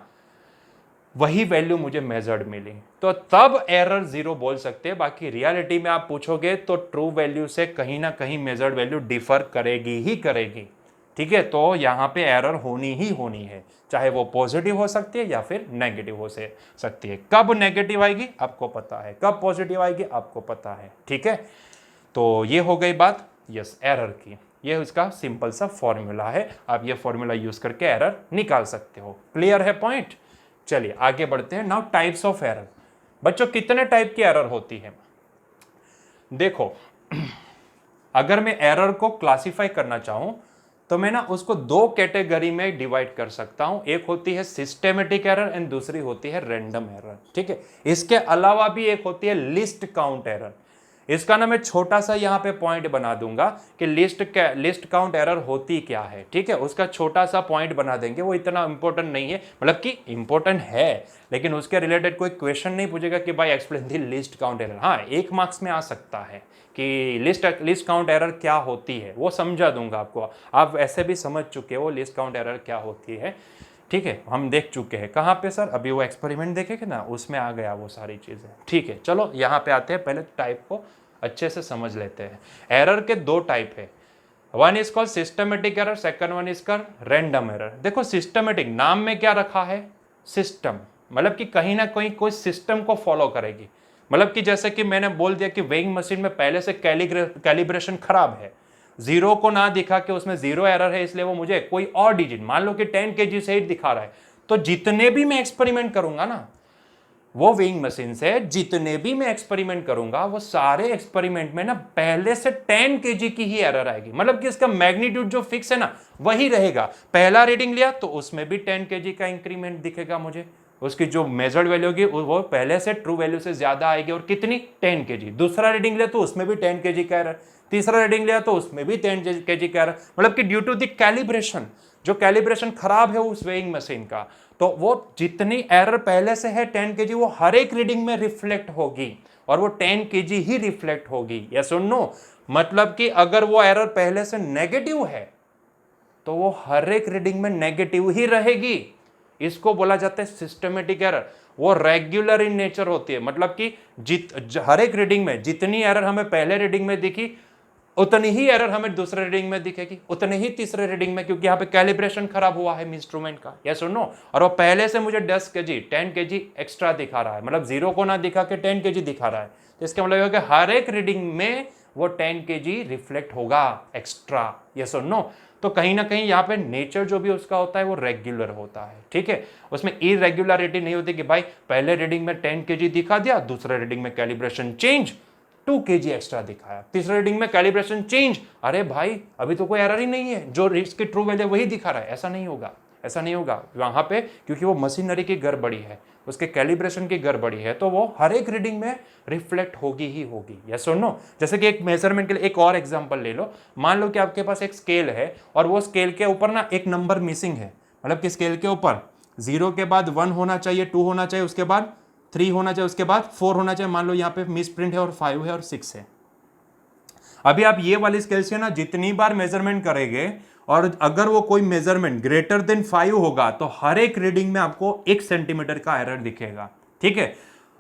वही वैल्यू मुझे मेजर्ड मिली, तो तब एरर 0 बोल सकते हैं। बाकी रियलिटी में आप पूछोगे तो ट्रू वैल्यू से कहीं ना कहीं मेजर्ड वैल्यू डिफर करेगी ही करेगी। ठीक है, तो यहां पे एरर होनी ही होनी है, चाहे वो पॉजिटिव हो सकती है या फिर नेगेटिव हो सकती है। कब नेगेटिव आएगी आपको पता है, कब पॉजिटिव आएगी आपको पता है। ठीक है, तो ये हो गई बात यस एरर की, ये इसका सिंपल सा फॉर्मूला है, आप ये फॉर्मूला यूज करके एरर निकाल सकते हो। क्लियर है पॉइंट? चलिए आगे बढ़ते हैं। Now types of error. बच्चों कितने टाइप की एरर होती है? देखो अगर मैं एरर को क्लासिफाई करना चाहूं तो मैं ना उसको दो कैटेगरी में डिवाइड कर सकता हूं, एक होती है सिस्टेमेटिक एरर एंड दूसरी होती है रैंडम एरर। ठीक है, इसके अलावा भी एक होती है लिस्ट काउंट एरर। इसका ना मैं छोटा सा यहां पे पॉइंट बना दूंगा कि लिस्ट काउंट एरर होती क्या है। ठीक है, उसका छोटा सा पॉइंट बना देंगे, वो इतना इंपॉर्टेंट नहीं है, मतलब कि इंपॉर्टेंट है लेकिन उसके रिलेटेड कोई क्वेश्चन नहीं पूछेगा कि भाई explain the list count error. हाँ, 1 मार्क्स में आ सकता है कि लिस्ट काउंट एरर क्या होती है, वो समझा दूंगा आपको। आप ऐसे भी समझ चुके हो लिस्ट काउंट एरर क्या होती है। ठीक है, हम देख चुके हैं। कहाँ पे सर? अभी वो एक्सपेरिमेंट देखेंगे ना, उसमें आ गया वो सारी चीजें। ठीक है, चलो यहाँ पे आते हैं, पहले टाइप को अच्छे से समझ लेते हैं। एरर के दो टाइप है, one is called systematic error, second one is called random error. देखो सिस्टमेटिक नाम में क्या रखा है, सिस्टम, मतलब कि कहीं ना कहीं कोई सिस्टम को फॉलो करेगी। मतलब कि जैसे कि मैंने बोल दिया कि वेइंग मशीन में पहले से कैलिब्रेशन खराब है, 0 को ना दिखा के उसमें 0 एरर है, इसलिए वो मुझे कोई और डिजिट मान लो कि 10 kg से ही दिखा रहा है, तो जितने भी मैं एक्सपेरिमेंट करूंगा ना, वो वेइंग मशीन से जितने भी मैं एक्सपेरिमेंट करूंगा, वो सारे एक्सपेरिमेंट में ना पहले से 10 kg की ही एरर आएगी। मतलब कि इसका मैग्नीट्यूड जो फिक्स है ना वही रहेगा। पहला रीडिंग लिया तो उसमें भी 10 kg का इंक्रीमेंट दिखेगा मुझे, उसकी जो मेजर्ड वैल्यू होगी वो पहले से ट्रू वैल्यू से ज्यादा आएगी, और कितनी? 10 kg। दूसरा रीडिंग लिया तो उसमें भी 10 kg का एरर, तीसरा रीडिंग लिया तो उसमें भी 10 kg का एरर। मतलब कि ड्यू टू द कैलिब्रेशन, जो कैलिब्रेशन खराब है उस वेइंग मशीन का, तो वो जितनी एरर पहले से है 10 kg वो हर एक रीडिंग में रिफ्लेक्ट होगी, और वो 10 kg ही रिफ्लेक्ट होगी। यस और नो? मतलब कि अगर वो एरर पहले से नेगेटिव है तो वो हर एक रीडिंग में नेगेटिव ही रहेगी। इसको बोला जाता है सिस्टमेटिक एरर। वो रेगुलर इन नेचर होती है, मतलब कि हर एक रीडिंग में जितनी एरर हमें पहले रीडिंग में दिखी उतनी ही एरर हमें दूसरे रीडिंग में दिखेगी, उतनी ही तीसरे रीडिंग में, क्योंकि यहाँ पे कैलिब्रेशन खराब हुआ है इंस्ट्रूमेंट का। यस और नो? और वो पहले से मुझे 10 kg एक्स्ट्रा दिखा रहा है, मतलब 0 को ना दिखा के 10 kg दिखा रहा है, तो इसका मतलब है कि हर एक रीडिंग में वो 10 kg रिफ्लेक्ट होगा एक्स्ट्रा। यस और नो? तो कहीं ना कहीं यहाँ पे नेचर जो भी उसका होता है वो रेगुलर होता है। ठीक है, उसमें इरेगुलरिटी नहीं होती कि भाई पहले रीडिंग में 10 kg दिखा दिया, दूसरे रीडिंग में कैलिब्रेशन चेंज 2 kg एक्स्ट्रा दिखाया, तीसरे रीडिंग में कैलिब्रेशन चेंज, अरे भाई अभी तो कोई एरर ही नहीं है, जो इसकी ट्रू वैल्यू वही दिखा रहा है। ऐसा नहीं होगा, ऐसा नहीं होगा वहां पे, क्योंकि वो मशीनरी की गड़बड़ी है, उसके कैलिब्रेशन की गड़बड़ी है, तो वो हर एक रीडिंग में रिफ्लेक्ट होगी ही होगी। यस और नो? जैसे कि एक मेजरमेंट के लिए एक और एग्जांपल ले लो। मान लो कि आपके पास एक स्केल है और वो स्केल के ऊपर ना एक नंबर मिसिंग है, मतलब कि स्केल के ऊपर 0 के बाद 1 होना चाहिए, 2 होना चाहिए, उसके बाद 3 होना चाहिए, उसके बाद 4 होना चाहिए। मान लो यहाँ पे मिस प्रिंट है और 5 है और 6 है। अभी आप ये वाली स्केल से ना जितनी बार मेजरमेंट करेंगे और अगर वो कोई मेजरमेंट ग्रेटर देन 5 होगा तो हर एक रीडिंग में आपको 1 सेंटीमीटर का एरर दिखेगा। ठीक है,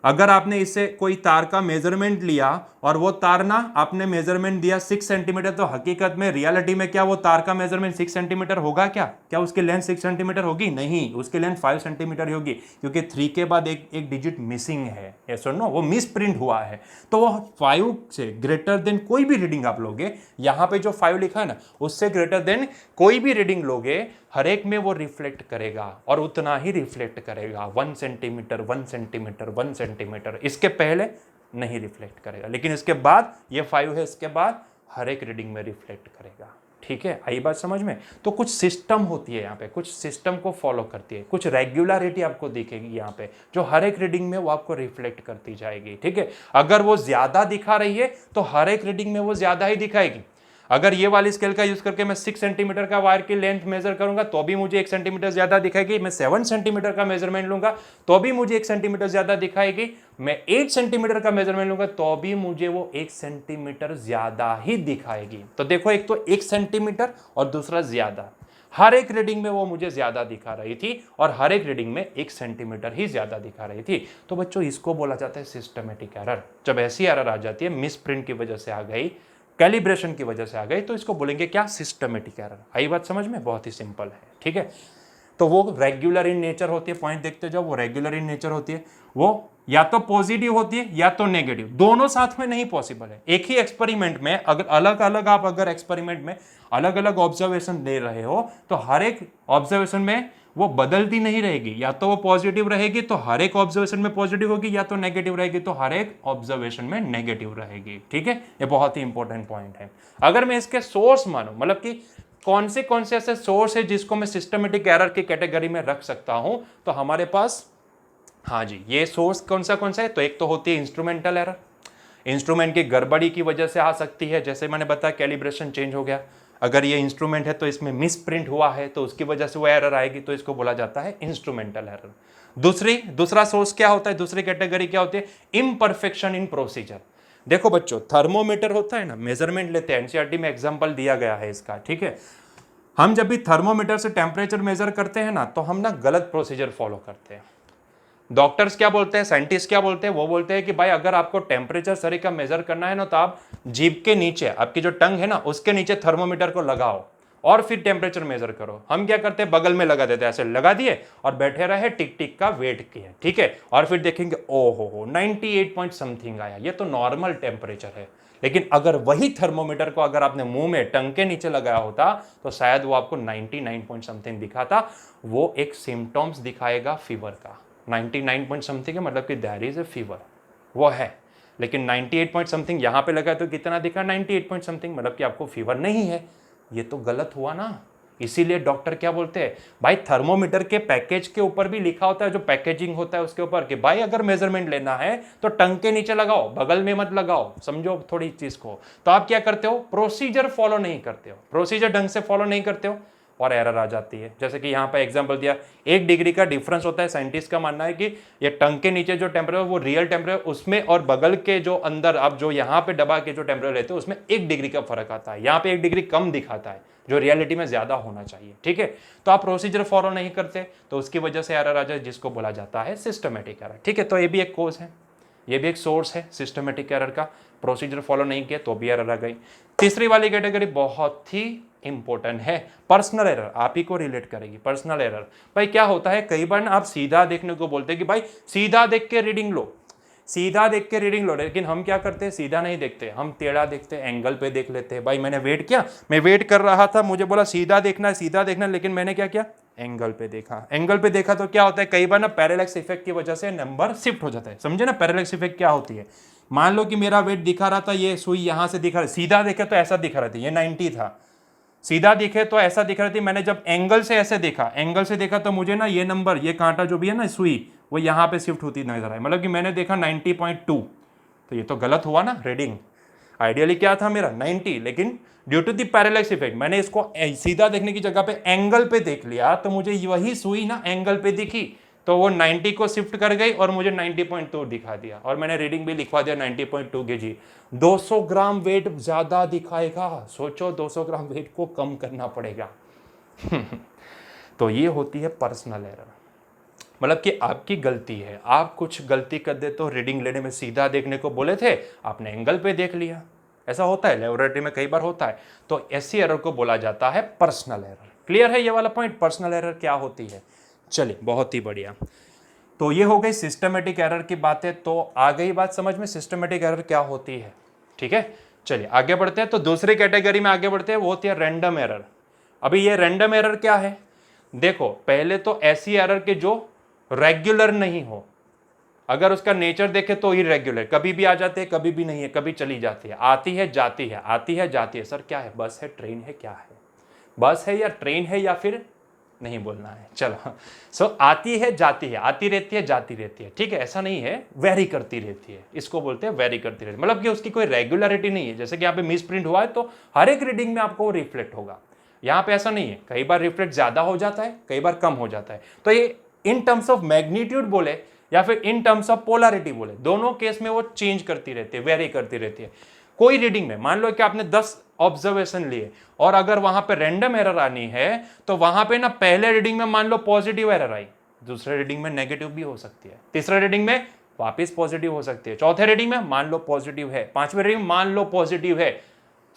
अगर आपने इससे कोई तार का मेजरमेंट लिया और वो तार ना आपने मेजरमेंट दिया 6 सेंटीमीटर, तो हकीकत में रियलिटी में क्या वो तार का मेजरमेंट 6 सेंटीमीटर होगा? क्या उसकी लेंथ 6 सेंटीमीटर होगी? नहीं, उसकी लेंथ 5 सेंटीमीटर होगी, क्योंकि 3 के बाद एक डिजिट मिसिंग है। यस और नो, वो मिस प्रिंट हुआ है। तो वो 5 से ग्रेटर देन कोई भी रीडिंग आप लोगे, यहां पे जो 5 लिखा है ना, उससे ग्रेटर देन कोई भी रीडिंग लोगे, हर एक में वो रिफ्लेक्ट करेगा और उतना ही रिफ्लेक्ट करेगा, 1 सेंटीमीटर 1 सेंटीमीटर 1 सेंटीमीटर। इसके पहले नहीं रिफ्लेक्ट करेगा, लेकिन इसके बाद ये 5 है, इसके बाद हर एक रीडिंग में रिफ्लेक्ट करेगा। ठीक है, आई बात समझ में? तो कुछ सिस्टम होती है यहाँ पे, कुछ सिस्टम को फॉलो करती है, कुछ रेगुलरिटी आपको दिखेगी यहाँ पे, जो हर एक रीडिंग में वो आपको रिफ्लेक्ट करती जाएगी। ठीक है, अगर वो ज्यादा दिखा रही है तो हर एक रीडिंग में वो ज्यादा ही दिखाएगी। अगर ये वाली स्केल का यूज करके मैं 6 सेंटीमीटर का वायर की लेंथ मेजर करूंगा तो भी मुझे 1 सेंटीमीटर ज्यादा दिखाएगी। मैं 7 सेंटीमीटर का मेजरमेंट लूंगा तो भी मुझे 1 सेंटीमीटर ज्यादा दिखाएगी। मैं 8 सेंटीमीटर का मेजरमेंट लूंगा तो भी मुझे वो 1 सेंटीमीटर ज्यादा ही दिखाएगी। तो देखो, एक तो 1 सेंटीमीटर और दूसरा ज्यादा, हर एक रीडिंग में वो मुझे ज्यादा दिखा रही थी और हर एक रीडिंग में 1 सेंटीमीटर ही ज्यादा दिखा रही थी। तो बच्चों, इसको बोला जाता है सिस्टमेटिक एरर। जब ऐसी एरर आ जाती है, मिस प्रिंट की वजह से आ गई, कैलिब्रेशन की वजह से आ गई, तो इसको बोलेंगे क्या? Systematic error. आई बात समझ में? बहुत ही सिंपल है। ठीक है, तो वो रेगुलर इन नेचर होती है। पॉइंट देखते जाओ, वो रेगुलर इन नेचर होती है, वो या तो पॉजिटिव होती है या तो नेगेटिव, दोनों साथ में नहीं पॉसिबल है। एक ही एक्सपेरिमेंट में अगर अलग अलग आप अगर एक्सपेरिमेंट में अलग अलग ऑब्जर्वेशन ले रहे हो तो हर एक ऑब्जर्वेशन में वो बदलती नहीं रहेगी। या तो वो पॉजिटिव रहेगी तो हर एक ऑब्जर्वेशन में पॉजिटिव होगी, या तो नेगेटिव रहेगी तो हर एक ऑब्जर्वेशन में नेगेटिव रहेगी। ठीक है, ये बहुत ही इंपॉर्टेंट पॉइंट है। अगर मैं इसके सोर्स मानूं, मतलब कि कौन से ऐसे सोर्स है जिसको मैं सिस्टमेटिक एरर की कैटेगरी में रख सकता हूं, तो हमारे पास, हाँ जी, ये सोर्स कौन सा है? तो एक तो होती है इंस्ट्रूमेंटल एरर। इंस्ट्रूमेंट की गड़बड़ी की वजह से आ सकती है, जैसे मैंने बताया कैलिब्रेशन चेंज हो गया। अगर ये इंस्ट्रूमेंट है तो इसमें मिस प्रिंट हुआ है तो उसकी वजह से वो एरर आएगी, तो इसको बोला जाता है इंस्ट्रूमेंटल एरर। दूसरा सोर्स क्या होता है? दूसरी कैटेगरी क्या होती है? Imperfection in procedure. देखो बच्चों, थर्मोमीटर होता है ना, मेजरमेंट लेते हैं, एनसीईआरटी में एग्जांपल दिया गया है इसका। ठीक है, हम जब भी थर्मोमीटर से टेम्परेचर मेजर करते हैं ना, तो हम ना गलत प्रोसीजर फॉलो करते हैं। डॉक्टर्स क्या बोलते हैं, साइंटिस्ट क्या बोलते हैं? वो बोलते हैं कि भाई अगर आपको टेम्परेचर शरीर का मेजर करना है ना, तो आप जीभ के नीचे, आपकी जो टंग है ना, उसके नीचे थर्मोमीटर को लगाओ और फिर टेम्परेचर मेजर करो। हम क्या करते हैं? बगल में लगा देते हैं, ऐसे लगा दिए और बैठे रहे, टिक टिक का वेट किए। ठीक है, और फिर देखेंगे, ओ हो 98 पॉइंट समथिंग आया, ये तो नॉर्मल टेम्परेचर है। लेकिन अगर वही थर्मोमीटर को अगर आपने मुंह में, टंग के नीचे लगाया होता, तो शायद वो आपको 99 पॉइंट समथिंग दिखाता। वो एक सिम्टम्स दिखाएगा फीवर का। 99 पॉइंट समथिंग है, मतलब कि देयर इज ए फीवर, वो है। लेकिन 98 पॉइंट समथिंग यहाँ पे लगा तो कितना दिखा? 98 पॉइंट समथिंग, मतलब कि आपको फीवर नहीं है। ये तो गलत हुआ ना। इसीलिए डॉक्टर क्या बोलते हैं, भाई थर्मोमीटर के पैकेज के ऊपर भी लिखा होता है, जो पैकेजिंग होता है उसके ऊपर, कि भाई अगर मेजरमेंट लेना है तो टंग के नीचे लगाओ, बगल में मत लगाओ। समझो थोड़ी चीज को। तो आप क्या करते हो? प्रोसीजर फॉलो नहीं करते हो, प्रोसीजर ढंग से फॉलो नहीं करते हो और एरर आ जाती है। जैसे कि यहाँ पे एग्जांपल दिया, 1 डिग्री का डिफरेंस होता है। साइंटिस्ट का मानना है कि ये टंग के नीचे जो टेम्परेचर, वो रियल टेम्परेचर, उसमें और बगल के जो अंदर आप जो यहाँ पे दबा के जो टेम्परेचर लेते हो, उसमें 1 डिग्री का फर्क आता है। यहाँ पे 1 डिग्री कम दिखाता है, जो रियलिटी में ज्यादा होना चाहिए। ठीक है, तो आप प्रोसीजर फॉलो नहीं करते तो उसकी वजह से एरर आ जाए, जिसको बोला जाता है सिस्टमेटिक एरर। ठीक है, तो ये भी एक कोज है, ये भी एक सोर्स है सिस्टमेटिक एरर का। प्रोसीजर फॉलो नहीं किया तो भी एरर आ गई। तीसरी वाली कैटेगरी बहुत ही इंपॉर्टेंट है, पर्सनल एरर। आप ही को रिलेट करेगी पर्सनल एरर। भाई क्या होता है, कई बार आप सीधा देखने को बोलते हैं कि भाई सीधा देख के रीडिंग लो, सीधा देख के रीडिंग लो, लेकिन हम क्या करते हैं? सीधा नहीं देखते, हम टेढ़ा देखते हैं, एंगल पे देख लेते हैं। भाई मैंने वेट किया, मैं वेट कर रहा था, मुझे बोला सीधा देखना है, सीधा देखना, लेकिन मैंने क्या किया? एंगल पे देखा। एंगल पे देखा तो क्या होता है, कई बार ना पैरेलैक्स इफेक्ट की वजह से नंबर शिफ्ट हो जाता है। समझे ना पैरेलैक्स इफेक्ट क्या होती है? मान लो कि मेरा वेट दिखा रहा था, ये सुई यहां से दिखा रहा, सीधा देखे तो ऐसा दिखा रहा था, ये 90 था, सीधा दिखे तो ऐसा दिख रही थी। मैंने जब एंगल से ऐसे देखा, एंगल से देखा, तो मुझे ना ये नंबर, ये कांटा जो भी है ना सुई, वो यहाँ पे शिफ्ट होती नजर आई। मतलब कि मैंने देखा 90.2, तो ये तो गलत हुआ ना रीडिंग। आइडियली क्या था मेरा 90, लेकिन due to the parallax effect मैंने इसको सीधा देखने की जगह पे एंगल पे देख लिया, तो मुझे वही सुई ना एंगल पे दिखी, तो वो 90 को शिफ्ट कर गई और मुझे 90.2 दिखा दिया और मैंने रीडिंग भी लिखवा दिया 90.2 kg। 200 ग्राम वेट ज्यादा दिखाएगा, सोचो 200 ग्राम वेट को कम करना पड़ेगा। तो ये होती है पर्सनल एरर, मतलब कि आपकी गलती है, आप कुछ गलती कर दे तो रीडिंग लेने में सीधा देखने को बोले थे, आपने एंगल पे देख लिया। ऐसा होता है, लेबोरेटरी में कई बार होता है। तो ऐसी एरर को बोला जाता है पर्सनल एरर। क्लियर है ये वाला पॉइंट, पर्सनल एरर क्या होती है? चलिए, बहुत ही बढ़िया। तो ये हो गई सिस्टमेटिक एरर की बातें। तो आ गई बात समझ में सिस्टमेटिक एरर क्या होती है। ठीक है, चलिए आगे बढ़ते हैं। तो दूसरी कैटेगरी में आगे बढ़ते हैं, वो होती है रैंडम एरर। अभी ये रैंडम एरर क्या है? देखो, पहले तो ऐसी एरर के जो रेगुलर नहीं हो, अगर उसका नेचर देखे तो इरेगुलर, कभी भी आ जाती है, कभी भी नहीं है, कभी चली जाती है, आती है जाती है, आती है जाती है। सर क्या है, बस है, ट्रेन है, क्या है? बस है या ट्रेन है या फिर नहीं बोलना है, चलो। सो आती है जाती है, आती रहती है जाती रहती है, ठीक है, ऐसा नहीं है, वेरी करती रहती है, इसको बोलते हैं वेरी करती रहती है। मतलब कि उसकी कोई रेगुलरिटी नहीं है। जैसे कि यहाँ पे मिस प्रिंट हुआ है तो हर एक रीडिंग में आपको रिफ्लेक्ट होगा, यहाँ पे ऐसा नहीं है, कई बार रिफ्लेक्ट ज्यादा हो जाता है, कई बार कम हो जाता है। तो ये इन टर्म्स ऑफ मैग्नीट्यूड बोले या फिर इन टर्म्स ऑफ पोलैरिटी बोले, दोनों केस में वो चेंज करती रहती है, वेरी करती रहती है। कोई रीडिंग में मान लो कि आपने 10 ऑब्जर्वेशन लिए और अगर वहां पे रैंडम एरर आनी है तो वहां पे ना पहले रीडिंग में मान लो पॉजिटिव एरर आई, दूसरे रीडिंग में नेगेटिव भी हो सकती है, तीसरे रीडिंग में वापस पॉजिटिव हो सकती है, चौथे रीडिंग में मान लो पॉजिटिव है, पांचवें रीडिंग मान लो पॉजिटिव है,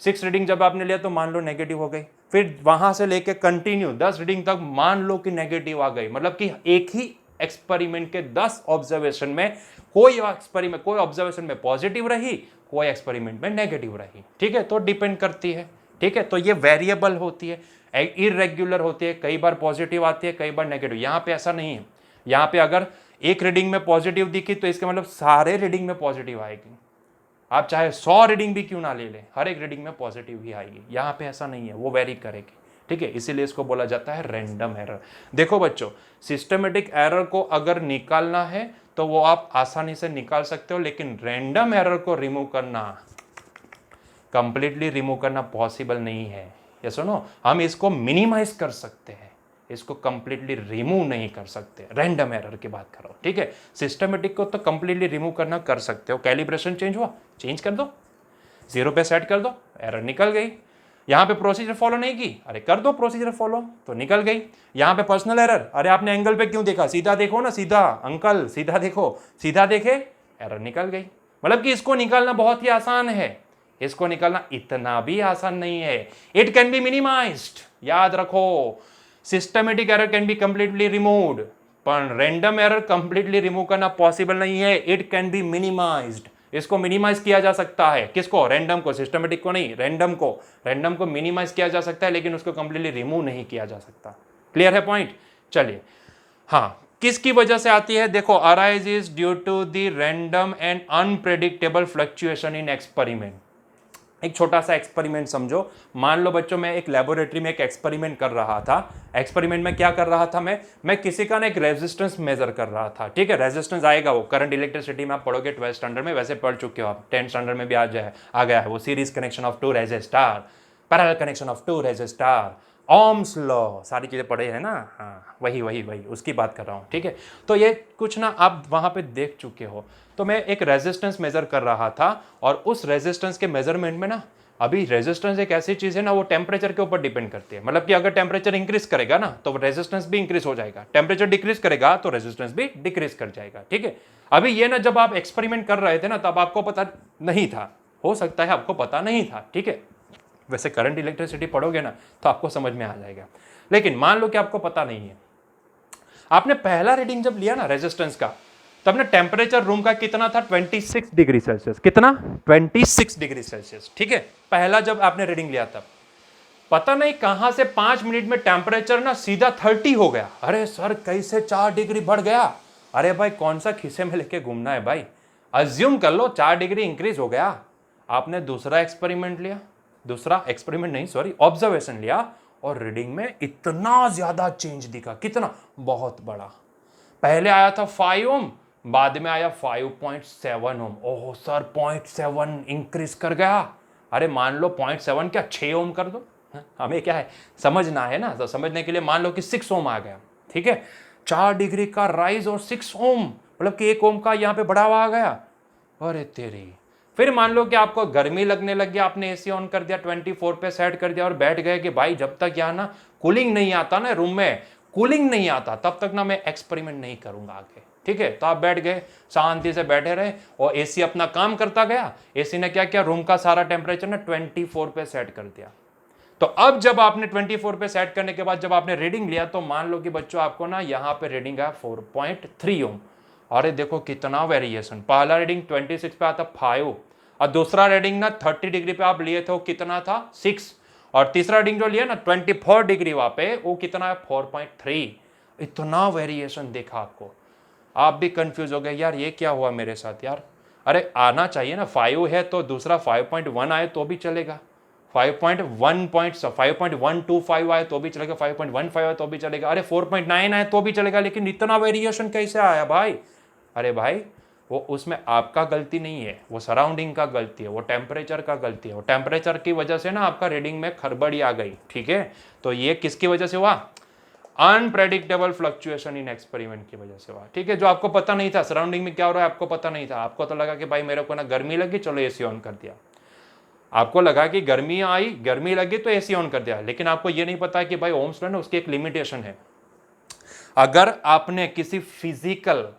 6 रीडिंग जब आपने लिया तो मान लो नेगेटिव हो गई, फिर वहां से लेके कंटिन्यू 10 रीडिंग तक मान लो कि नेगेटिव आ गई। मतलब कि एक ही एक्सपेरिमेंट के 10 ऑब्जर्वेशन में कोई ऑब्जर्वेशन में पॉजिटिव रही, कोई एक्सपेरिमेंट में नेगेटिव रही। ठीक है, तो डिपेंड करती है। ठीक है, तो ये वेरिएबल होती है, इरेगुलर होती है, कई बार पॉजिटिव आती है, कई बार नेगेटिव। यहां पे ऐसा नहीं है, यहां पे अगर एक रीडिंग में पॉजिटिव दिखी तो इसका मतलब सारे रीडिंग में पॉजिटिव आएगी। आप चाहे 100 रीडिंग भी क्यों ना ले लें, हर एक रीडिंग में पॉजिटिव ही आएगी। यहां पे ऐसा नहीं है, वो वेरी करेगी। ठीक है, इसीलिए इसको बोला जाता है रैंडम एरर। देखो बच्चों, सिस्टमेटिक एरर को अगर निकालना है तो वो आप आसानी से निकाल सकते हो, लेकिन रैंडम एरर को रिमूव करना, कंप्लीटली रिमूव करना पॉसिबल नहीं है। ये सुनो, हम इसको मिनिमाइज कर सकते हैं, इसको कंप्लीटली रिमूव नहीं कर सकते। रैंडम एरर की बात करो, ठीक है। सिस्टमेटिक को तो कंप्लीटली रिमूव करना कर सकते हो, कैलिब्रेशन चेंज हुआ, चेंज कर दो, 0 पे सेट कर दो, एरर निकल गई। यहां पे प्रोसीजर फॉलो नहीं की, अरे कर दो प्रोसीजर फॉलो, तो निकल गई। यहां पे पर्सनल एरर, अरे आपने एंगल पे क्यों देखा, सीधा देखो ना, सीधा अंकल सीधा देखो, सीधा देखे, एरर निकल गई। मतलब कि इसको निकालना बहुत ही आसान है, इसको निकालना इतना भी आसान नहीं है। इट कैन बी मिनिमाइज्ड, याद रखो, systematic error can be completely removed, पर रैंडम एरर कंप्लीटली रिमूव करना पॉसिबल नहीं है। इट कैन बी मिनिमाइज्ड, इसको मिनिमाइज किया जा सकता है। किसको, रैंडम को, सिस्टमेटिक को नहीं, रैंडम को मिनिमाइज किया जा सकता है, लेकिन उसको कंप्लीटली रिमूव नहीं किया जा सकता। क्लियर है पॉइंट? चलिए, हाँ, किसकी वजह से आती है? देखो, arise is due to the random and unpredictable fluctuation in experiment. एक छोटा सा एक्सपेरिमेंट समझो। मान लो बच्चों, मैं एक लेबोरेटरी में एक एक्सपेरिमेंट कर रहा था। एक्सपेरिमेंट में क्या कर रहा था मैं किसी का ना एक रेजिस्टेंस मेजर कर रहा था। ठीक है, रेजिस्टेंस आएगा, वो करंट इलेक्ट्रिसिटी में आप पढ़ोगे 12th स्टैंडर्ड में, वैसे पढ़ चुके हो आप, 10th स्टैंडर्ड में भी आ गया है वो, series connection of 2 resistor, parallel connection of 2 resistor, ohm's law, सारी चीजें पढ़े हैं ना। हाँ, वही उसकी बात कर रहा हूँ। ठीक है, तो ये कुछ ना आप वहां पे देख चुके हो। तो मैं एक रेजिस्टेंस मेजर कर रहा था और उस रेजिस्टेंस के मेजरमेंट में ना, अभी रेजिस्टेंस एक ऐसी चीज है ना, वो टेम्परेचर के ऊपर डिपेंड करती है। मतलब कि अगर टेम्परेचर इंक्रीज करेगा ना तो रेजिस्टेंस भी इंक्रीज हो जाएगा, टेम्परेचर डिक्रीज करेगा तो रेजिस्टेंस भी डिक्रीज कर जाएगा। ठीक है, अभी ये ना, जब आप एक्सपेरिमेंट कर रहे थे ना, तब आपको पता नहीं था, हो सकता है आपको पता नहीं था। ठीक है, वैसे करंट इलेक्ट्रिसिटी पढ़ोगे ना तो आपको समझ में आ जाएगा। लेकिन मान लो कि आपको पता नहीं है, आपने पहला रीडिंग जब लिया ना रेजिस्टेंस का, तब ना टेम्परेचर रूम का कितना था, 26 डिग्री सेल्सियस। कितना, 26 डिग्री सेल्सियस। ठीक है, पहला जब आपने रीडिंग लिया तब पता नहीं कहां से 5 मिनट में टेम्परेचर ना सीधा 30 हो गया। अरे सर, कैसे 4 डिग्री बढ़ गया? अरे भाई, कौन सा खिसे में लेके घूमना है भाई, अज्यूम कर लो 4 डिग्री इंक्रीज हो गया। आपने दूसरा एक्सपेरिमेंट लिया, ऑब्जर्वेशन लिया, और रीडिंग में इतना ज्यादा चेंज दिखा। कितना, बहुत बड़ा। पहले आया था 5 ओम, बाद में आया 5.7 ओम। ओह सर, 0.7 इंक्रीज कर गया। अरे मान लो 0.7 क्या, 6 ओम कर दो, हमें क्या है, समझना है ना, तो समझने के लिए मान लो कि 6 ओम आ गया। ठीक है, 4 डिग्री का राइज और 6 ओम, मतलब कि 1 ओम का यहाँ पे बढ़ावा आ गया। अरे तेरी, फिर मान लो कि आपको गर्मी लगने लग गया, आपने एसी ऑन कर दिया, 24 पे सेट कर दिया और बैठ गए कि भाई जब तक यहाँ ना कूलिंग नहीं आता ना, रूम में कूलिंग नहीं आता, तब तक ना मैं एक्सपेरिमेंट नहीं करूंगा आगे। ठीक है, तो आप बैठ गए, शांति से बैठे रहे और एसी अपना काम करता गया। एसी ने क्या किया, रूम का सारा टेम्परेचर ना 24 पे सेट कर दिया। तो अब जब आपने 24 पे सेट करने के बाद जब आपने रीडिंग लिया, तो मान लो कि बच्चों आपको ना यहाँ पे रीडिंग आया 4.3 ओम। अरे देखो कितना वेरिएशन, पहला रीडिंग 26 पे आता 5 और दूसरा रीडिंग ना 30 डिग्री पे आप लिए थे, वो कितना था 6, और तीसरा रीडिंग जो लिया ना 24 डिग्री वहां पे, वो कितना है 4.3। इतना वेरिएशन देखा आपको, आप भी कंफ्यूज हो गए, यार ये क्या हुआ मेरे साथ यार। अरे आना चाहिए ना, 5 है तो दूसरा 5.1 आए तो भी चलेगा, 5.125 आए तो भी चलेगा, 5.15 आए तो भी चलेगा, अरे 4.9 आए तो भी चलेगा, लेकिन इतना वेरिएशन कैसे आया भाई। अरे भाई वो उसमें आपका गलती नहीं है, वो सराउंडिंग का गलती है, वो टेम्परेचर का गलती है, वो टेम्परेचर की वजह से ना आपका रीडिंग में खड़बड़ी आ गई। ठीक है, तो ये किसकी वजह से हुआ, अनप्रेडिक्टेबल फ्लक्चुएशन इन एक्सपेरिमेंट की वजह से हुआ। ठीक है, जो आपको पता नहीं था सराउंडिंग में क्या हो रहा है, आपको पता नहीं था, आपको तो लगा कि भाई मेरे को ना गर्मी लगी, चलो एसी ऑन कर दिया। आपको लगा कि गर्मी आई, गर्मी लगी तो एसी ऑन कर दिया, लेकिन आपको ये नहीं पता कि भाई ओम्स लॉ ना उसकी एक लिमिटेशन है। अगर आपने किसी फिजिकल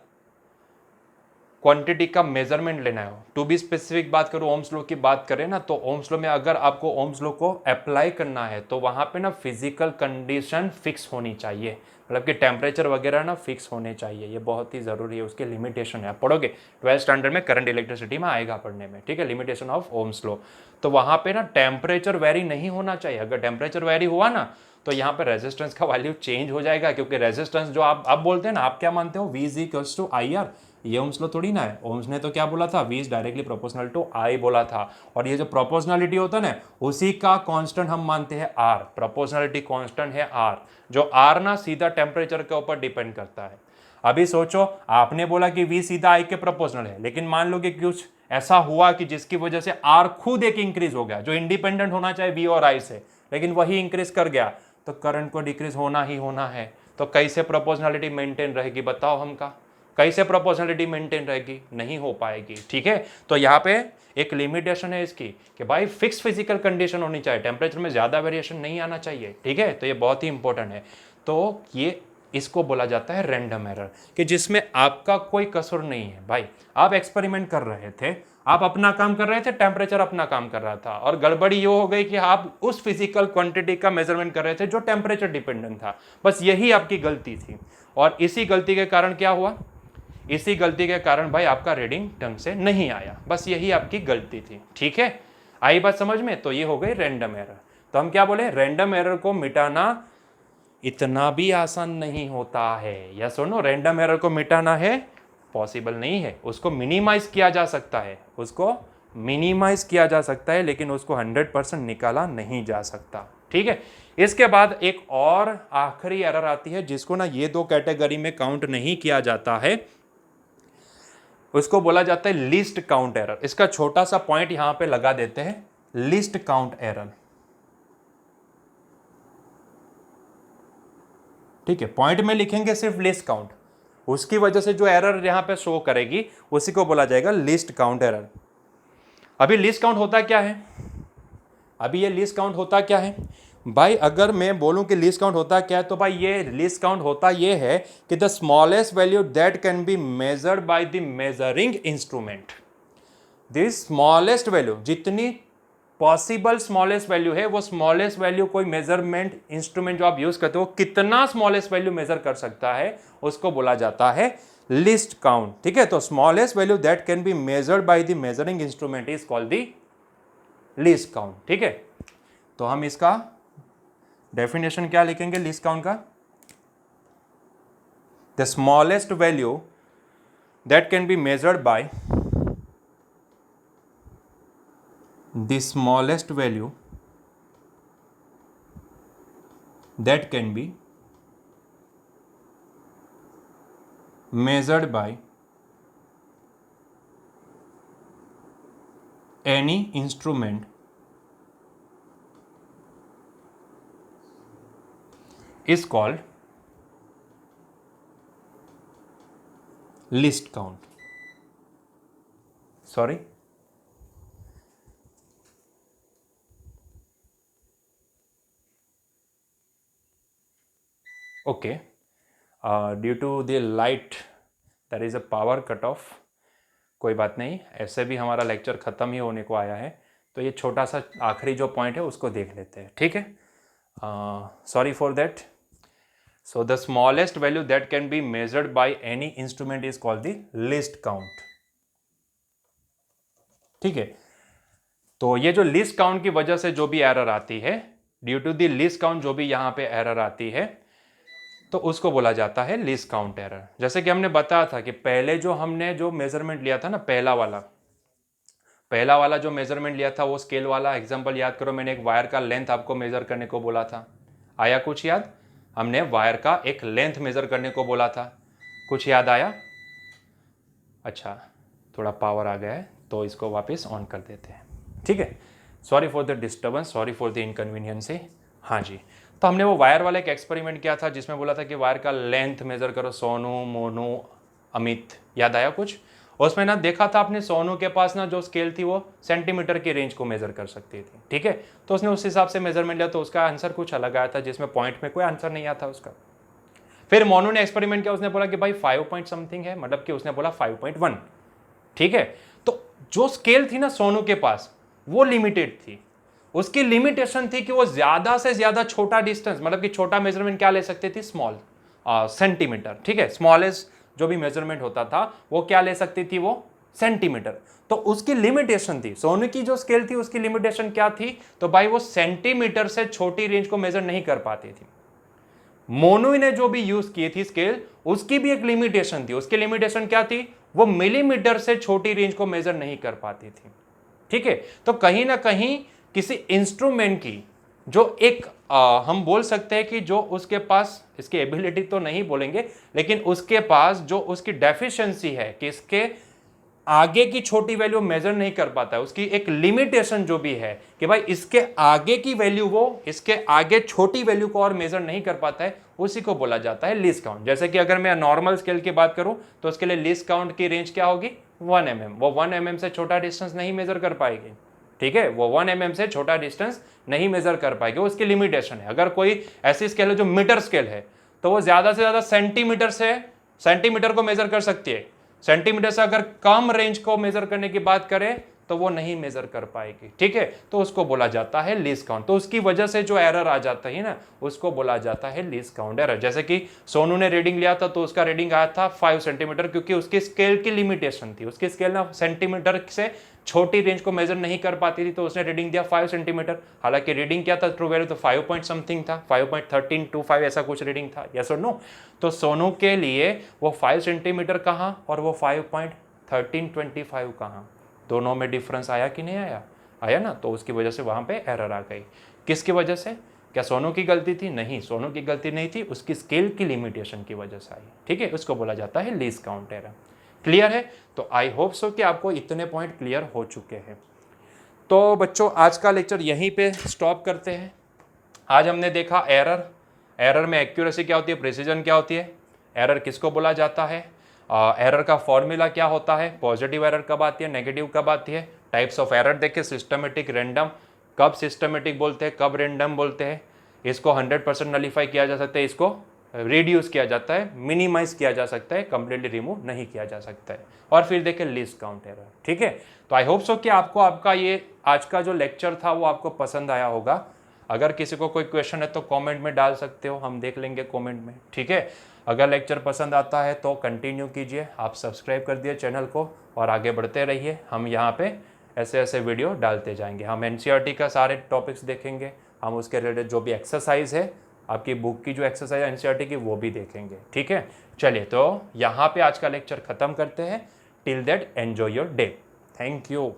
क्वांटिटी का मेजरमेंट लेना है, टू बी स्पेसिफिक बात करूं, ओम्स लॉ की बात करें ना, तो ओम्स लॉ में अगर आपको ओम्स लॉ को अप्लाई करना है तो वहां पे ना फिजिकल कंडीशन फिक्स होनी चाहिए, मतलब कि टेम्परेचर वगैरह ना फिक्स होने चाहिए, ये बहुत ही जरूरी है, उसके लिमिटेशन है। आप पढ़ोगे 12th स्टैंडर्ड में, करंट इलेक्ट्रिसिटी में आएगा पढ़ने में। ठीक है, लिमिटेशन ऑफ ओम्स लॉ, तो वहां पे ना टेम्परेचर वेरी नहीं होना चाहिए। अगर टेम्परेचर वेरी हुआ ना तो यहाँ पे रेजिस्टेंस का वैल्यू चेंज हो जाएगा, क्योंकि रेजिस्टेंस जो आप बोलते हैं ना, आप क्या मानते हो, V is to I R, ये ओम्स लॉ थोड़ी ना है। ओम्स ने तो क्या बोला था, V is directly proportional to I बोला था, और ये जो प्रोपोर्शनलिटी होता है ना, उसी का कांस्टेंट हम मानते हैं R, प्रोपोर्शनलिटी कांस्टेंट है R, जो R ना सीधा टेम्परेचर के ऊपर डिपेंड करता है। अभी सोचो, आपने बोला कि V सीधा I के प्रोपोर्शनल है, लेकिन मान लो कि कुछ ऐसा हुआ कि जिसकी वजह से R खुद एक इंक्रीज हो गया, जो इंडिपेंडेंट होना चाहिए V और I से, लेकिन वही इंक्रीज कर गया, तो करंट को डिक्रीज होना ही होना है। तो कैसे प्रोपोर्शनलिटी मेंटेन रहेगी, बताओ हमका, कैसे प्रोपोर्शनलिटी मेंटेन रहेगी, नहीं हो पाएगी। ठीक है, तो यहाँ पे एक लिमिटेशन है इसकी कि भाई फिक्स फिजिकल कंडीशन होनी चाहिए, टेम्परेचर में ज्यादा वेरिएशन नहीं आना चाहिए। ठीक है, तो ये बहुत ही इंपॉर्टेंट है। तो ये इसको बोला जाता है रैंडम एरर, कि जिसमें आपका कोई कसूर नहीं है। भाई आप एक्सपेरिमेंट कर रहे थे, आप अपना काम कर रहे थे, टेम्परेचर अपना काम कर रहा था, और गड़बड़ी ये हो गई कि आप उस फिजिकल क्वांटिटी का मेजरमेंट कर रहे थे जो टेम्परेचर डिपेंडेंट था, बस यही आपकी गलती थी। और इसी गलती के कारण क्या हुआ, इसी गलती के कारण भाई आपका रीडिंग ढंग से नहीं आया, बस यही आपकी गलती थी। ठीक है, आई बात समझ में, तो ये हो गई रैंडम एरर। तो हम क्या बोले, रैंडम एरर को मिटाना इतना भी आसान नहीं होता है, या सुनो, रैंडम एरर को मिटाना है पॉसिबल नहीं है, उसको मिनिमाइज किया जा सकता है, उसको मिनिमाइज किया जा सकता है, लेकिन उसको 100% निकाला नहीं जा सकता। ठीक है, इसके बाद एक और आखिरी एरर आती है जिसको ना ये दो कैटेगरी में काउंट नहीं किया जाता है, उसको बोला जाता है लीस्ट काउंट एरर। इसका छोटा सा पॉइंट यहां पे लगा देते हैं, लीस्ट काउंट एरर। ठीक है, पॉइंट में लिखेंगे सिर्फ लीस्ट काउंट, उसकी वजह से जो एरर यहां पे शो करेगी उसी को बोला जाएगा लीस्ट काउंट एरर। अभी लीस्ट काउंट होता क्या है, अभी ये लीस्ट काउंट होता क्या है भाई, अगर मैं बोलूं कि लीस्ट काउंट होता क्या है, तो भाई ये लीस्ट काउंट होता ये है कि the smallest value that can be measured by the measuring instrument. This smallest value, जितनी पॉसिबल स्मॉलेस्ट वैल्यू है, वो स्मॉलेस्ट वैल्यू कोई मेजरमेंट इंस्ट्रूमेंट जो आप यूज करते हो कितना स्मॉलेस्ट वैल्यू मेजर कर सकता है, उसको बोला जाता है लीस्ट काउंट। ठीक है, तो smallest value that can be measured by the measuring instrument is called the least count. ठीक है, तो हम इसका डेफिनेशन क्या लिखेंगे लीस्ट काउंट का, the smallest value that can be measured by the smallest value that can be measured by any instrument is called least count, sorry, okay, due to the light there is a power cut off, कोई बात नहीं, ऐसे भी हमारा lecture ख़त्म ही होने को आया है, तो ये छोटा सा आखिरी जो पॉइंट है उसको देख लेते हैं, ठीक है। Sorry for that. So the smallest value that can be measured by any instrument is called the least count, ठीक है। तो ये जो लीस्ट काउंट की वजह से जो भी एरर आती है, due to the least count जो भी यहां पे एरर आती है, तो उसको बोला जाता है लीस्ट काउंट एरर। जैसे कि हमने बताया था कि पहले जो हमने जो मेजरमेंट लिया था ना, पहला वाला जो मेजरमेंट लिया था, वो स्केल वाला एग्जांपल याद करो, मैंने एक वायर का लेंथ आपको मेजर करने को बोला था, आया कुछ याद? हमने वायर का एक लेंथ मेजर करने को बोला था, कुछ याद आया? अच्छा, थोड़ा पावर आ गया है तो इसको वापस ऑन कर देते हैं, ठीक है। Sorry for the disturbance, sorry for the inconveniency. हाँ जी, तो हमने वो वायर वाला एक एक्सपेरिमेंट किया था जिसमें बोला था कि वायर का लेंथ मेजर करो, सोनू, मोनू, अमित, याद आया कुछ? उसमें ना देखा था आपने, सोनू के पास ना जो स्केल थी वो सेंटीमीटर की रेंज को मेजर कर सकती थी, ठीक है। तो उसने उस हिसाब से मेजरमेंट लिया, तो उसका आंसर कुछ अलग आया था, जिसमें पॉइंट में कोई आंसर नहीं आता उसका। फिर मोनू ने एक्सपेरिमेंट किया, उसने बोला कि भाई 5 पॉइंट समथिंग है, मतलब कि उसने बोला 5.1, ठीक है। तो जो स्केल थी ना सोनू के पास, वो लिमिटेड थी, उसकी लिमिटेशन थी कि वो ज्यादा से ज्यादा छोटा डिस्टेंस, मतलब कि छोटा मेजरमेंट क्या ले सकती थी, स्मॉल सेंटीमीटर, ठीक है। स्मॉलेस्ट जो भी मेजरमेंट होता था वो क्या ले सकती थी, वो सेंटीमीटर। तो उसकी लिमिटेशन थी, सोनू की जो स्केल थी उसकी लिमिटेशन क्या थी, तो भाई वो सेंटीमीटर से छोटी रेंज को मेजर नहीं कर पाती थी। मोनू ने जो भी यूज की थी स्केल, उसकी भी एक लिमिटेशन थी, उसकी लिमिटेशन क्या थी, वो मिलीमीटर से छोटी रेंज को मेजर नहीं कर पाती थी, ठीक है। तो कहीं ना कहीं किसी इंस्ट्रूमेंट की जो एक हम बोल सकते हैं कि जो उसके पास, इसकी एबिलिटी तो नहीं बोलेंगे, लेकिन उसके पास जो उसकी डेफिशिएंसी है कि इसके आगे की छोटी वैल्यू मेजर नहीं कर पाता है, उसकी एक लिमिटेशन जो भी है कि भाई इसके आगे की वैल्यू, वो इसके आगे छोटी वैल्यू को और मेजर नहीं कर पाता है, उसी को बोला जाता है लीस्ट काउंट। जैसे कि अगर मैं नॉर्मल स्केल की बात करूं तो उसके लिए लीस्ट काउंट की रेंज क्या होगी, 1 mm। वो 1 mm से छोटा डिस्टेंस नहीं मेजर कर पाएगी, ठीक है, वो 1 mm से छोटा डिस्टेंस नहीं मेजर कर पाएगी, उसकी लिमिटेशन है। अगर कोई ऐसी स्केल है जो मीटर स्केल है, तो वो ज्यादा से ज्यादा सेंटीमीटर को मेजर कर सकती है। सेंटीमीटर से अगर कम रेंज को मेजर करने की बात करें तो वो नहीं मेजर कर पाएगी, ठीक है। तो उसको बोला जाता है लीस्ट काउंट। तो उसकी वजह से जो एरर आ जाता है ना, उसको बोला जाता है लीस्ट काउंट एरर। जैसे कि सोनू ने रीडिंग लिया था तो उसका रीडिंग आया था 5 सेंटीमीटर, क्योंकि उसकी स्केल की लिमिटेशन थी, उसकी स्केल ना सेंटीमीटर से छोटी रेंज को मेजर नहीं कर पाती थी, तो उसने रीडिंग दिया 5 सेंटीमीटर। हालांकि रीडिंग क्या था, ट्रू वैल्यू तो 5 पॉइंट समथिंग था, 5.1325 ऐसा कुछ रीडिंग था, यस और नो। तो सोनू के लिए वो 5 सेंटीमीटर कहां और वो 5.1325 कहां, दोनों में डिफरेंस आया कि नहीं आया? आया ना। तो उसकी वजह से वहां पे एरर आ गई। किसकी वजह से? क्या सोनू की गलती थी? नहीं, सोनू की गलती नहीं थी, उसकी स्केल की लिमिटेशन की वजह से आई, ठीक है। उसको बोला जाता है लीस्ट काउंट एरर। क्लियर है? तो आई होप सो कि आपको इतने पॉइंट क्लियर हो चुके हैं। तो बच्चों आज का लेक्चर यहीं पे स्टॉप करते हैं। आज हमने देखा एरर में एक्यूरेसी क्या होती है, प्रिसीजन क्या होती है, एरर किसको बोला जाता है, एरर का फॉर्मूला क्या होता है, पॉजिटिव एरर कब आती है, नेगेटिव कब आती है, टाइप्स ऑफ एरर देखे, सिस्टमेटिक, रैंडम, कब सिस्टमेटिक बोलते हैं, कब रैंडम बोलते हैं, इसको 100% नलीफाई किया जा सकता है, इसको रिड्यूस किया जाता है, मिनिमाइज किया जा सकता है, कंप्लीटली रिमूव नहीं किया जा सकता है। और फिर देखें लीस्ट काउंट एरर, ठीक है। तो आई होप सो कि आपको आपका ये आज का जो लेक्चर था वो आपको पसंद आया होगा। अगर किसी को कोई क्वेश्चन है तो कमेंट में डाल सकते हो, हम देख लेंगे कमेंट में, ठीक है। अगर लेक्चर पसंद आता है तो कंटिन्यू कीजिए, आप सब्सक्राइब कर दिए चैनल को और आगे बढ़ते रहिए। हम यहाँ पे ऐसे ऐसे वीडियो डालते जाएंगे। हम एनसीईआरटी का सारे टॉपिक्स देखेंगे, हम उसके रिलेटेड जो भी एक्सरसाइज है, आपकी बुक की जो एक्सरसाइज है एनसीईआरटी की, वो भी देखेंगे, ठीक है। चलिए, तो यहाँ पे आज का लेक्चर खत्म करते हैं। Till that enjoy your day. Thank you.